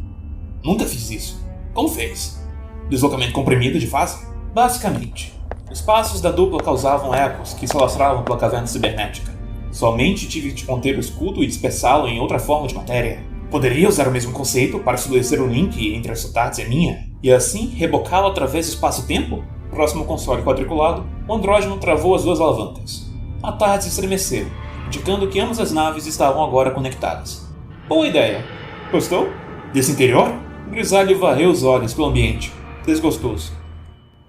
Nunca fiz isso. Como fez? Deslocamento comprimido de fase? Basicamente. Os passos da dupla causavam ecos que se alastravam pela caverna cibernética. Somente tive de conter o escudo e dispersá-lo em outra forma de matéria. Poderia usar o mesmo conceito para estabelecer um link entre a sua Tardes e a minha, e assim rebocá-lo através do espaço-tempo? Próximo ao console quadriculado, o andrógeno travou as 2 alavancas. A Tardes estremeceu, indicando que ambas as naves estavam agora conectadas. Boa ideia. Gostou? Desse interior? O grisalho varreu os olhos pelo ambiente, desgostoso.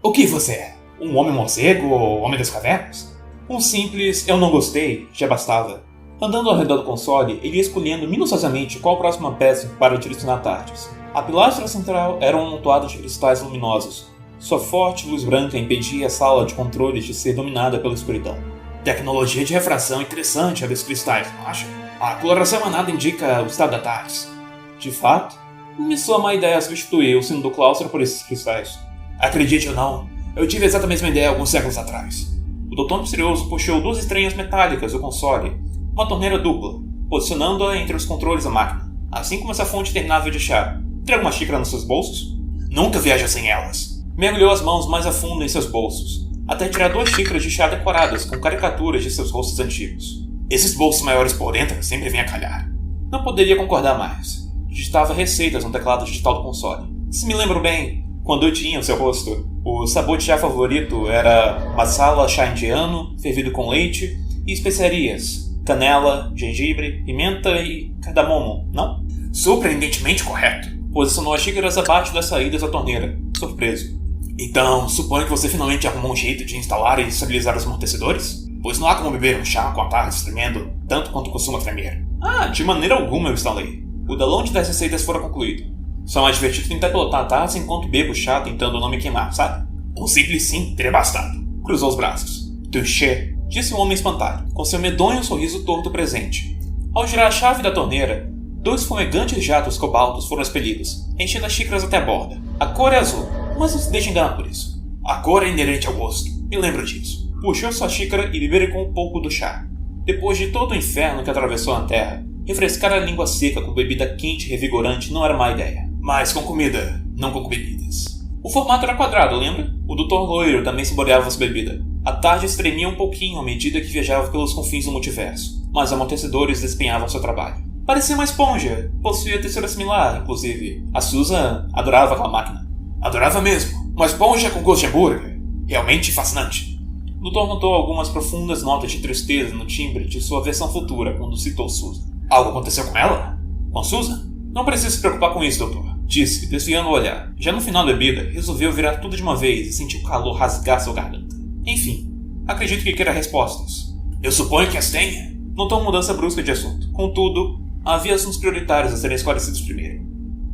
O que você é? Um homem morcego ou homem das cavernas? Um simples eu não gostei já bastava. Andando ao redor do console, ele ia escolhendo minuciosamente qual a próxima peça para direcionar Tardes. A pilastra central era um amontoado de cristais luminosos. Sua forte luz branca impedia a sala de controles de ser dominada pela escuridão. Tecnologia de refração interessante a desses cristais, não acha? A coloração emanada indica o estado da Tardes. De fato, me soa má ideia substituir o sino do claustro por esses cristais. Acredite ou não, eu tive exatamente a mesma ideia alguns séculos atrás. O doutor misterioso puxou 2 estranhas metálicas do console, uma torneira dupla, posicionando-a entre os controles da máquina, assim como essa fonte interminável de chá. Traga uma xícara nos seus bolsos? Nunca viaja sem elas. Mergulhou as mãos mais a fundo em seus bolsos, até tirar 2 xícaras de chá decoradas com caricaturas de seus rostos antigos. Esses bolsos maiores por dentro sempre vêm a calhar. Não poderia concordar mais. Digitava receitas no teclado digital do console. Se me lembro bem, Quando eu tinha o seu rosto, o sabor de chá favorito era masala chá indiano, fervido com leite e especiarias, canela, gengibre, pimenta e cardamomo, não? Surpreendentemente correto. Posicionou as xícaras abaixo das saídas da torneira, surpreso. Então, suponho que você finalmente arrumou um jeito de instalar e estabilizar os amortecedores? Pois não há como beber um chá com a tarde tremendo, tanto quanto costuma tremer. De maneira alguma eu instalei. O download das receitas fora concluído. Só mais divertido tentar pilotar a taça enquanto bebo chá tentando não me queimar, sabe? Um simples sim teria bastado. Cruzou os braços. Touché, disse o homem espantado, com seu medonho sorriso torto presente. Ao girar a chave da torneira, 2 fumegantes jatos cobaltos foram expelidos, enchendo as xícaras até a borda. A cor é azul, mas não se deixe enganar por isso. A cor é inerente ao gosto, me lembro disso. Puxou sua xícara e bebericou um pouco do chá. Depois de todo o inferno que atravessou a terra, refrescar a língua seca com bebida quente e revigorante não era má ideia. Mas com comida, não com bebidas. O formato era quadrado, lembra? O doutor loiro também saboreava sua bebida. A tarde tremia um pouquinho à medida que viajava pelos confins do multiverso, mas amortecedores desempenhavam seu trabalho. Parecia uma esponja, possuía textura similar, inclusive. A Susan adorava aquela máquina. Adorava mesmo. Uma esponja com gosto de hambúrguer. Realmente fascinante. O doutor notou algumas profundas notas de tristeza no timbre de sua versão futura quando citou Susan. Algo aconteceu com ela? Com Susan? Não precisa se preocupar com isso, doutor, disse, desviando o olhar. Já no final da bebida, resolveu virar tudo de uma vez e sentiu o calor rasgar sua garganta. Enfim, acredito que queira respostas. Eu suponho que as tenha. Notou uma mudança brusca de assunto. Contudo, havia assuntos prioritários a serem esclarecidos primeiro.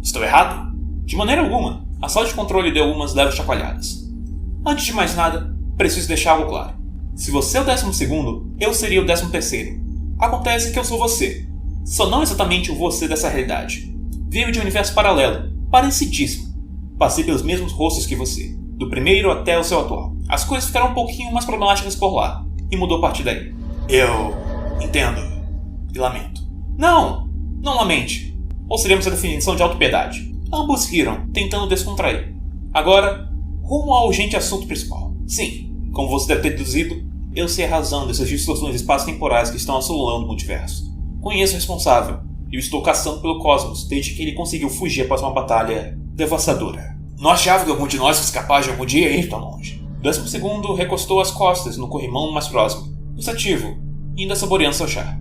Estou errado? De maneira alguma. A sala de controle deu algumas leves chacoalhadas. Antes de mais nada, preciso deixar algo claro. Se você é o 12º, eu seria o 13º. Acontece que eu sou você. Só não exatamente o você dessa realidade. Venho de um universo paralelo, parecidíssimo. Passei pelos mesmos rostos que você, do primeiro até o seu atual. As coisas ficaram um pouquinho mais problemáticas por lá, e mudou a partir daí. Eu entendo e lamento. Não lamente. Ou seríamos a definição de autopiedade. Ambos riram, tentando descontrair. Agora, rumo ao urgente assunto principal. Sim, como você deve ter deduzido, eu sei a razão dessas distorções espaço-temporais que estão assolando o multiverso. Conheço o responsável, e o estou caçando pelo cosmos desde que ele conseguiu fugir após uma batalha devastadora. Não achava que algum de nós fosse capaz de algum dia ir tão longe. 12º recostou as costas no corrimão mais próximo, pensativo, ainda saboreando seu chá.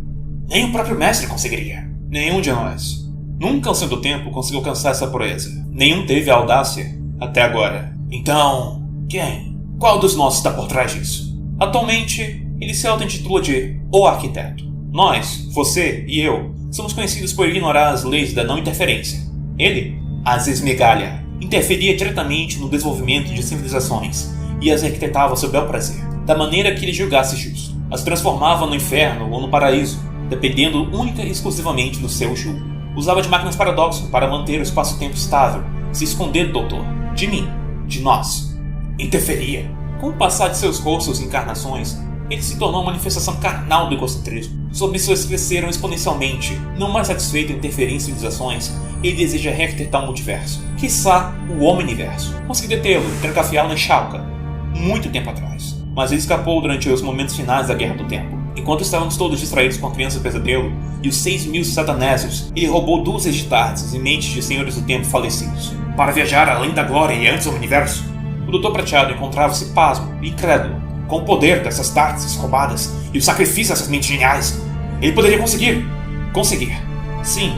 Nem o próprio mestre conseguiria. Nenhum de nós. Nunca ao seu do tempo conseguiu alcançar essa proeza. Nenhum teve a audácia até agora. Então, quem? Qual dos nossos está por trás disso? Atualmente, ele se auto-intitula de O Arquiteto. Nós, você e eu, somos conhecidos por ignorar as leis da não interferência. Ele, as esmigalha, interferia diretamente no desenvolvimento de civilizações e as arquitetava a seu bel prazer, da maneira que ele julgasse justo. As transformava no inferno ou no paraíso, dependendo única e exclusivamente do seu julgo. Usava de máquinas paradoxo para manter o espaço-tempo estável, se esconder do doutor, de mim, de nós. Interferia. Com o passar de seus rostos e encarnações, ele se tornou uma manifestação carnal do egocentrismo. Suas missões cresceram exponencialmente. Não mais satisfeito em interferir em civilizações, ele deseja rearquitetar o multiverso. Quiçá o Omniverso. Consegui detê-lo e trancafiá-lo na Chalca, muito tempo atrás. Mas ele escapou durante os momentos finais da Guerra do Tempo. Enquanto estávamos todos distraídos com a Criança Pesadelo e os 6.000 satanésios, ele roubou 2 de tardes em mentes de senhores do tempo falecidos. Para viajar além da glória e antes do universo, o Doutor Prateado encontrava-se pasmo e incrédulo. Com o poder dessas tardes roubadas e o sacrifício dessas mentes geniais, ele poderia conseguir. Conseguir. Sim,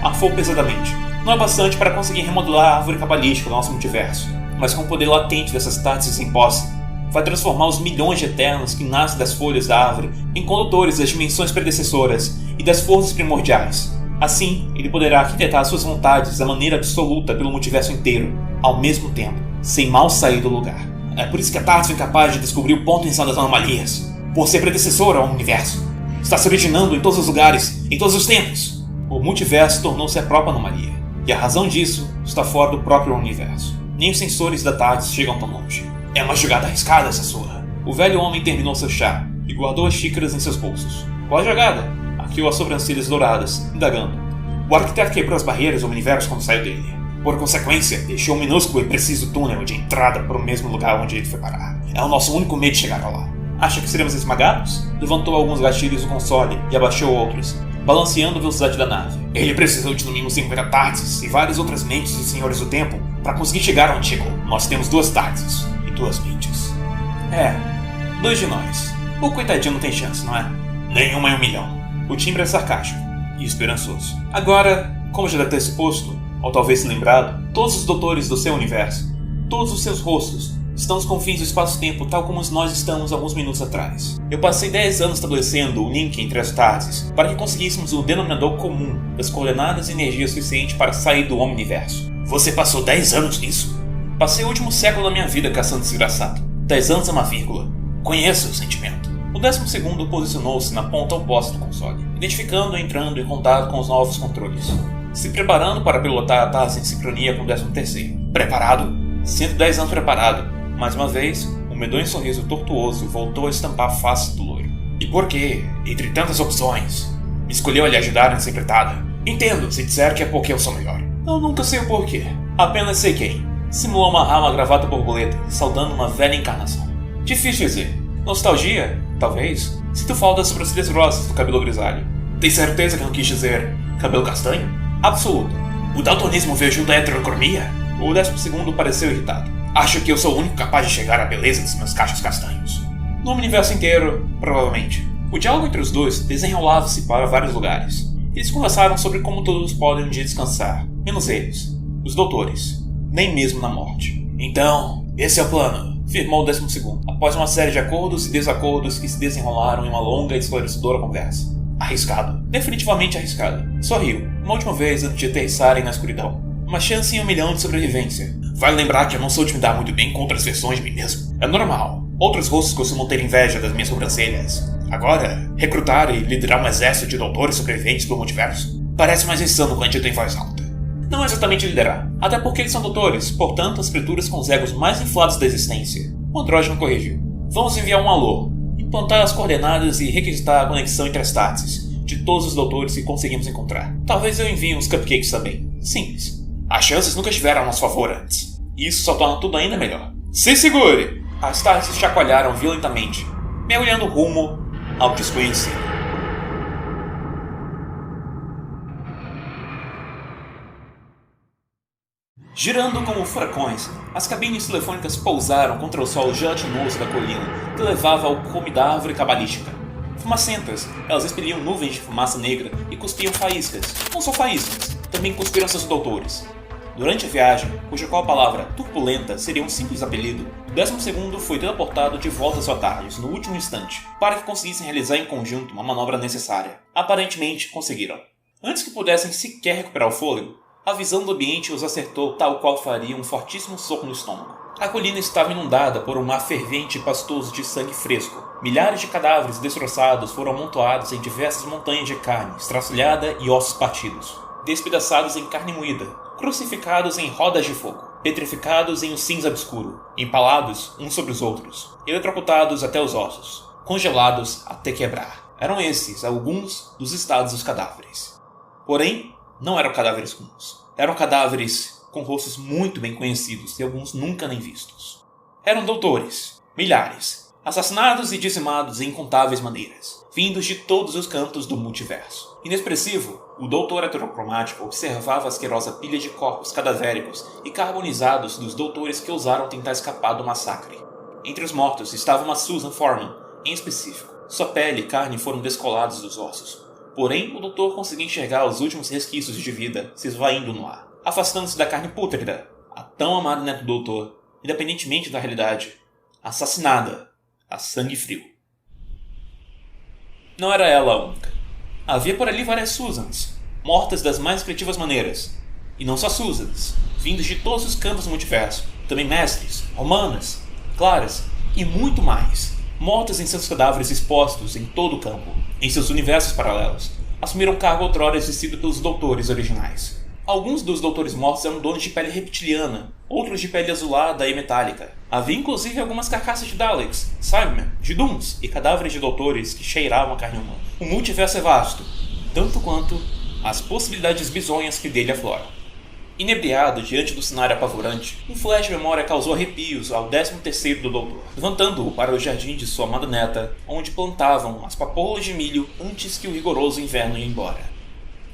arfou pesadamente. Não é bastante para conseguir remodelar a árvore cabalística do nosso multiverso, mas com o poder latente dessas tardes sem posse, vai transformar os milhões de Eternos que nascem das folhas da árvore em condutores das dimensões predecessoras e das forças primordiais. Assim, ele poderá arquitetar suas vontades da maneira absoluta pelo multiverso inteiro, ao mesmo tempo, sem mal sair do lugar. É por isso que a Tardes foi capaz de descobrir o ponto inicial das anomalias, por ser predecessora ao universo. Está se originando em todos os lugares, em todos os tempos. O multiverso tornou-se a própria anomalia, e a razão disso está fora do próprio universo. Nem os sensores da Tardes chegam tão longe. É uma jogada arriscada essa sua. O velho homem terminou seu chá e guardou as xícaras em seus bolsos. Qual a jogada? Arqueou as sobrancelhas douradas, indagando. O arquiteto quebrou as barreiras do universo quando saiu dele. Por consequência, deixou um minúsculo e preciso túnel de entrada para o mesmo lugar onde ele foi parar. É o nosso único medo de chegar lá. Acha que seremos esmagados? Levantou alguns gatilhos do console e abaixou outros, balanceando a velocidade da nave. Ele precisou de no mínimo 50 tardes e várias outras mentes de senhores do tempo Para conseguir chegar onde chegou, nós temos 2 tardes e 2 mentes. 2 de nós. O coitadinho não tem chance, não é? Nenhuma em 1 milhão. O timbre é sarcástico e esperançoso. Agora, como já deve ter se posto, ou talvez se lembrado, todos os doutores do seu universo, todos os seus rostos, estão nos confins do espaço-tempo tal como nós estamos alguns minutos atrás. Eu passei 10 anos estabelecendo o link entre as tardes para que conseguíssemos o denominador comum das coordenadas e energia suficiente para sair do omniverso. Você passou 10 anos nisso? Passei o último século da minha vida caçando desgraçado. 10 anos é uma vírgula. Conheço o sentimento. O 12º posicionou-se na ponta oposta do console, identificando e entrando em contato com os novos controles, se preparando para pilotar a taça em sincronia com o 13º. Preparado? 110 anos preparado. Mais uma vez, um medonho sorriso tortuoso voltou a estampar a face do loiro. E por que, entre tantas opções, me escolheu a lhe ajudar nessa empreitada? Entendo se disser que é porque eu sou melhor. Eu nunca sei o porquê. Apenas sei quem. Simulou amarrar uma gravata borboleta, saudando uma velha encarnação. Difícil dizer. Nostalgia? Talvez. Sinto falta das sobrancelhas grossas do cabelo grisalho. Tem certeza que não quis dizer cabelo castanho? Absoluto. O daltonismo veio junto à heterocromia? O 12º pareceu irritado. Acho que eu sou o único capaz de chegar à beleza dos meus cachos castanhos. No universo inteiro, provavelmente. O diálogo entre os dois desenrolava-se para vários lugares. Eles conversaram sobre como todos podem um dia descansar, menos eles, os doutores, nem mesmo na morte. Então, esse é o plano, firmou o 12º, após uma série de acordos e desacordos que se desenrolaram em uma longa e esclarecedora conversa. Arriscado, definitivamente arriscado. Sorriu, uma última vez antes de aterrissarem na escuridão. Uma chance em 1 milhão de sobrevivência. Vale lembrar que eu não sou de me dar muito bem com outras versões de mim mesmo. É normal. Outros rostos costumam ter inveja das minhas sobrancelhas. Agora, recrutar e liderar um exército de doutores sobreviventes do multiverso parece mais insano quando eu tenho voz alta. Não é exatamente liderar, até porque eles são doutores, portanto as criaturas com os egos mais inflados da existência. O andrógeno corrigiu. Vamos enviar um alô, implantar as coordenadas e requisitar a conexão entre as tardes de todos os doutores que conseguimos encontrar. Talvez eu envie uns cupcakes também. Simples. As chances nunca estiveram a nosso favor antes. E isso só torna tudo ainda melhor. Se segure! As tardes se chacoalharam violentamente, mergulhando rumo ao desconhecido. Girando como furacões, as cabines telefônicas pousaram contra o sol gelatinoso da colina que levava ao cume da árvore cabalística. Fumacentas, elas expeliam nuvens de fumaça negra e cuspiam faíscas. Não só faíscas, também cuspiram seus doutores. Durante a viagem, cuja qual a palavra turbulenta seria um simples apelido, o 12º foi teleportado de volta às tardes no último instante, para que conseguissem realizar em conjunto uma manobra necessária. Aparentemente, conseguiram. Antes que pudessem sequer recuperar o fôlego, a visão do ambiente os acertou tal qual faria um fortíssimo soco no estômago. A colina estava inundada por um mar fervente e pastoso de sangue fresco. Milhares de cadáveres destroçados foram amontoados em diversas montanhas de carne, estraçalhada e ossos partidos, despedaçados em carne moída, crucificados em rodas de fogo, petrificados em um cinza obscuro, empalados uns sobre os outros, eletrocutados até os ossos, congelados até quebrar. Eram esses alguns dos estados dos cadáveres. Porém, não eram cadáveres comuns. Eram cadáveres com rostos muito bem conhecidos e alguns nunca nem vistos. Eram doutores, milhares, assassinados e dizimados em incontáveis maneiras, vindos de todos os cantos do multiverso. Inexpressivo, o doutor heterocromático observava a asquerosa pilha de corpos cadavéricos e carbonizados dos doutores que ousaram tentar escapar do massacre. Entre os mortos estava uma Susan Foreman, em específico. Sua pele e carne foram descolados dos ossos. Porém, o doutor conseguia enxergar os últimos resquícios de vida se esvaindo no ar, afastando-se da carne pútrida, a tão amada neta do doutor, independentemente da realidade, assassinada, a sangue frio. Não era ela a única. Havia por ali várias Susans, mortas das mais criativas maneiras. E não só Susans, vindos de todos os campos do multiverso, também mestres, romanas, claras e muito mais, mortas em seus cadáveres expostos em todo o campo, em seus universos paralelos, assumiram cargo outrora exercido pelos doutores originais. Alguns dos doutores mortos eram donos de pele reptiliana, outros de pele azulada e metálica. Havia inclusive algumas carcaças de Daleks, Cybermen, de Dooms e cadáveres de doutores que cheiravam a carne humana. O multiverso é vasto, tanto quanto as possibilidades bizonhas que dele afloram. Inebriado diante do cenário apavorante, um flash de memória causou arrepios ao 13º do doutor, levantando-o para o jardim de sua amada neta, onde plantavam as papoulas de milho antes que o rigoroso inverno ia embora.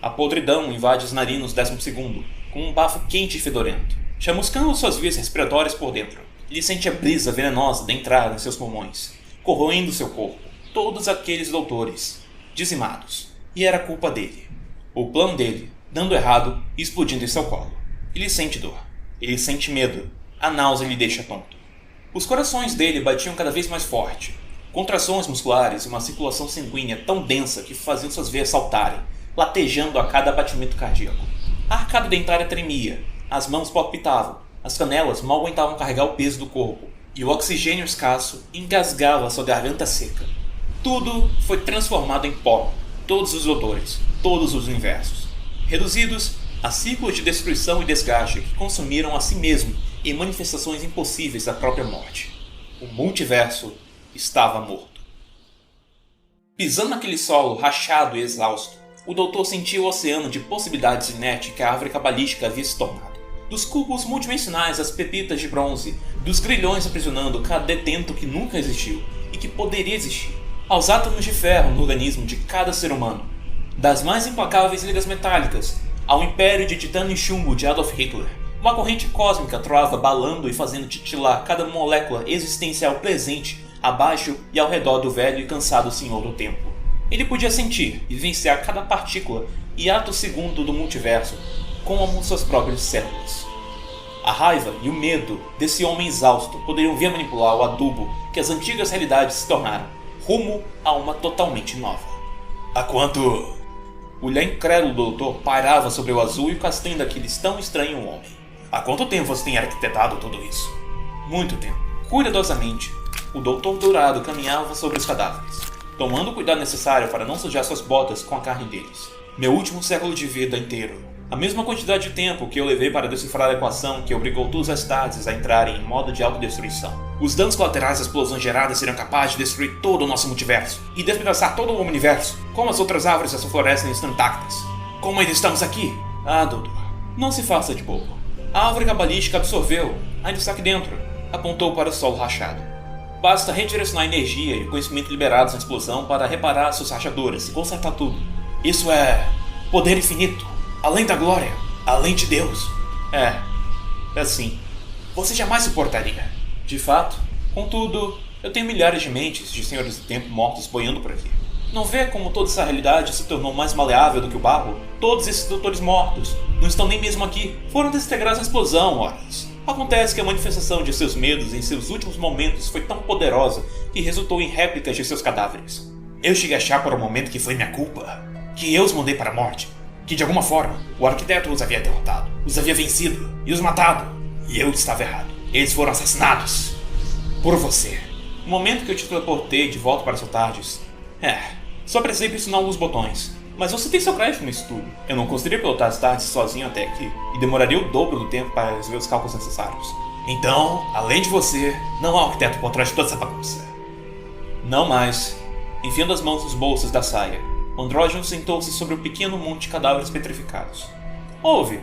A podridão invade os narinos 12º, com um bafo quente e fedorento. chamuscando suas vias respiratórias por dentro. Ele sente a brisa venenosa adentrar em seus pulmões, corroendo seu corpo. Todos aqueles doutores, dizimados. E era culpa dele. O plano dele, dando errado e explodindo em seu colo. Ele sente dor. Ele sente medo. A náusea lhe deixa tonto. Os corações dele batiam cada vez mais forte. Contrações musculares e uma circulação sanguínea tão densa que faziam suas veias saltarem, latejando a cada batimento cardíaco. A arcada dentária tremia, as mãos palpitavam, as canelas mal aguentavam carregar o peso do corpo, e o oxigênio escasso engasgava sua garganta seca. Tudo foi transformado em pó, todos os odores, todos os universos, reduzidos a ciclos de destruição e desgaste que consumiram a si mesmo em manifestações impossíveis da própria morte. O multiverso estava morto. Pisando naquele solo rachado e exausto, o doutor sentia o oceano de possibilidades inerte que a árvore cabalística havia se tornado. Dos cubos multidimensionais às pepitas de bronze, dos grilhões aprisionando cada detento que nunca existiu e que poderia existir, aos átomos de ferro no organismo de cada ser humano, das mais implacáveis ligas metálicas ao império de titânio e chumbo de Adolf Hitler, uma corrente cósmica troava balando e fazendo titilar cada molécula existencial presente abaixo e ao redor do velho e cansado senhor do tempo. Ele podia sentir e vivenciar cada partícula e ato segundo do multiverso como suas próprias células. A raiva e o medo desse homem exausto poderiam vir a manipular o adubo que as antigas realidades se tornaram, rumo a uma totalmente nova. Há quanto... O olhar incrédulo do doutor pairava sobre o azul e o castanho daqueles tão estranho homem. Há quanto tempo você tem arquitetado tudo isso? Muito tempo. Cuidadosamente, o doutor dourado caminhava sobre os cadáveres, tomando o cuidado necessário para não sujar suas botas com a carne deles. Meu último século de vida inteiro. A mesma quantidade de tempo que eu levei para decifrar a equação que obrigou todas as tardes a entrarem em modo de autodestruição. Os danos colaterais das explosões geradas seriam capazes de destruir todo o nosso multiverso e despedaçar todo o universo, como as outras árvores dessa floresta estão intactas. Como ainda estamos aqui? Ah, doutor, não se faça de bobo. A árvore cabalística absorveu, ainda está aqui dentro. Apontou para o solo rachado. Basta redirecionar a energia e o conhecimento liberados na explosão para reparar suas rachaduras e consertar tudo. Isso é poder infinito, além da glória, além de Deus. É assim. Você jamais suportaria. De fato. Contudo, eu tenho milhares de mentes de senhores do tempo mortos boiando por aqui. Não vê como toda essa realidade se tornou mais maleável do que o barro? Todos esses doutores mortos não estão nem mesmo aqui. Foram desintegrados na explosão, horas. Acontece que a manifestação de seus medos em seus últimos momentos foi tão poderosa que resultou em réplicas de seus cadáveres. Eu cheguei a achar por um momento que foi minha culpa, que eu os mandei para a morte, que de alguma forma o arquiteto os havia derrotado, os havia vencido e os matado. E eu estava errado. Eles foram assassinados. Por você. No momento que eu te teleportei de volta para Sotardes, só precisei pressionar alguns botões. Mas você tem seu crédito no estudo. Eu não conseguiria pilotar as tardes sozinho até aqui, e demoraria o dobro do tempo para resolver os cálculos necessários. Então, além de você, não há arquiteto por trás de toda essa bagunça. Não mais. Enfiando as mãos nos bolsos da saia, o andrógeno sentou-se sobre um pequeno monte de cadáveres petrificados. Houve,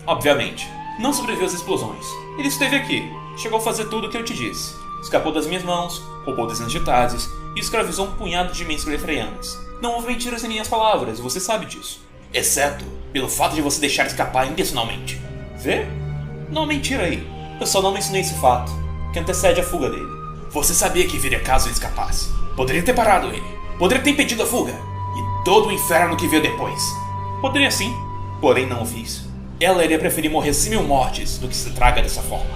obviamente, não sobreviveu às explosões. Ele esteve aqui, chegou a fazer tudo o que eu te disse. Escapou das minhas mãos, roubou dezenas de tardes e escravizou um punhado de mentes galefreianas. Não houve mentiras em minhas palavras, e você sabe disso. Exceto pelo fato de você deixar escapar intencionalmente. Vê? Não mentira aí. Eu só não mencionei esse fato, que antecede a fuga dele. Você sabia que viria caso ele escapasse. Poderia ter parado ele. Poderia ter impedido a fuga. E todo o inferno que veio depois. Poderia sim, porém não o fiz. Ela iria preferir morrer 100.000 mortes do que se traga dessa forma.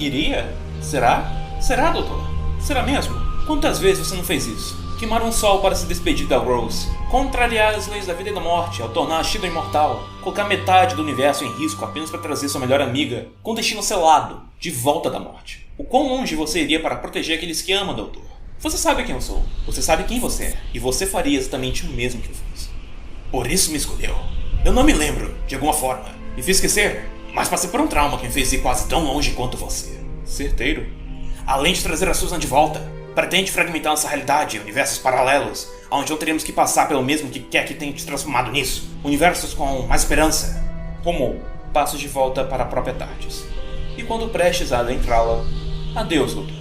Iria? Será? Será, doutor? Será mesmo? Quantas vezes você não fez isso? Queimar um sol para se despedir da Rose, contrariar as leis da vida e da morte ao tornar a Shiva imortal, colocar metade do universo em risco apenas para trazer sua melhor amiga, com destino selado, de volta da morte. O quão longe você iria para proteger aqueles que ama, doutor? Você sabe quem eu sou, você sabe quem você é, e você faria exatamente o mesmo que eu fiz. Por isso me escolheu. Eu não me lembro, de alguma forma, me fiz esquecer, mas passei por um trauma que me fez ir quase tão longe quanto você. Certeiro? Além de trazer a Susan de volta, pretende fragmentar nossa realidade em universos paralelos, onde não teremos que passar pelo mesmo que quer que tenha te transformado nisso. Universos com mais esperança. Rumou, passos de volta para a própria Tardes. E quando prestes a adentrá-la, adeus, doutor.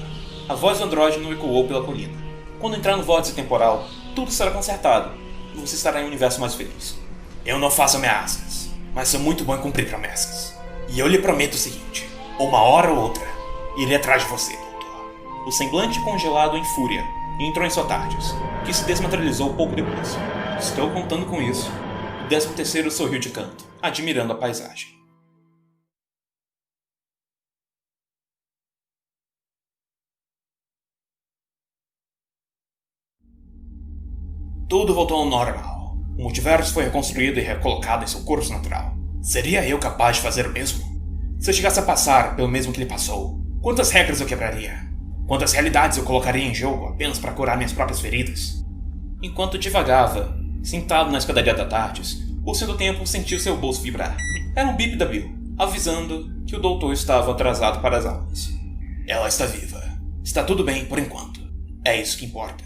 A voz do andrógeno ecoou pela colina. Quando entrar no vórtice temporal, tudo será consertado, e você estará em um universo mais feliz. Eu não faço ameaças, mas sou muito bom em cumprir promessas. E eu lhe prometo o seguinte: Uma hora ou outra, irei atrás de você, doutor. O semblante congelado em fúria entrou em sua Tardes, que se desmaterializou pouco depois. Estou contando com isso. O 13º sorriu de canto, admirando a paisagem. Tudo voltou ao normal. O multiverso foi reconstruído e recolocado em seu curso natural. Seria eu capaz de fazer o mesmo? Se eu chegasse a passar pelo mesmo que ele passou, quantas regras eu quebraria? Quantas realidades eu colocaria em jogo apenas para curar minhas próprias feridas? Enquanto divagava, sentado na escadaria da Tardes, o Senhor do Tempo sentiu seu bolso vibrar. Era um bip da Bill, avisando que o doutor estava atrasado para as aulas. Ela está viva. Está tudo bem por enquanto. É isso que importa.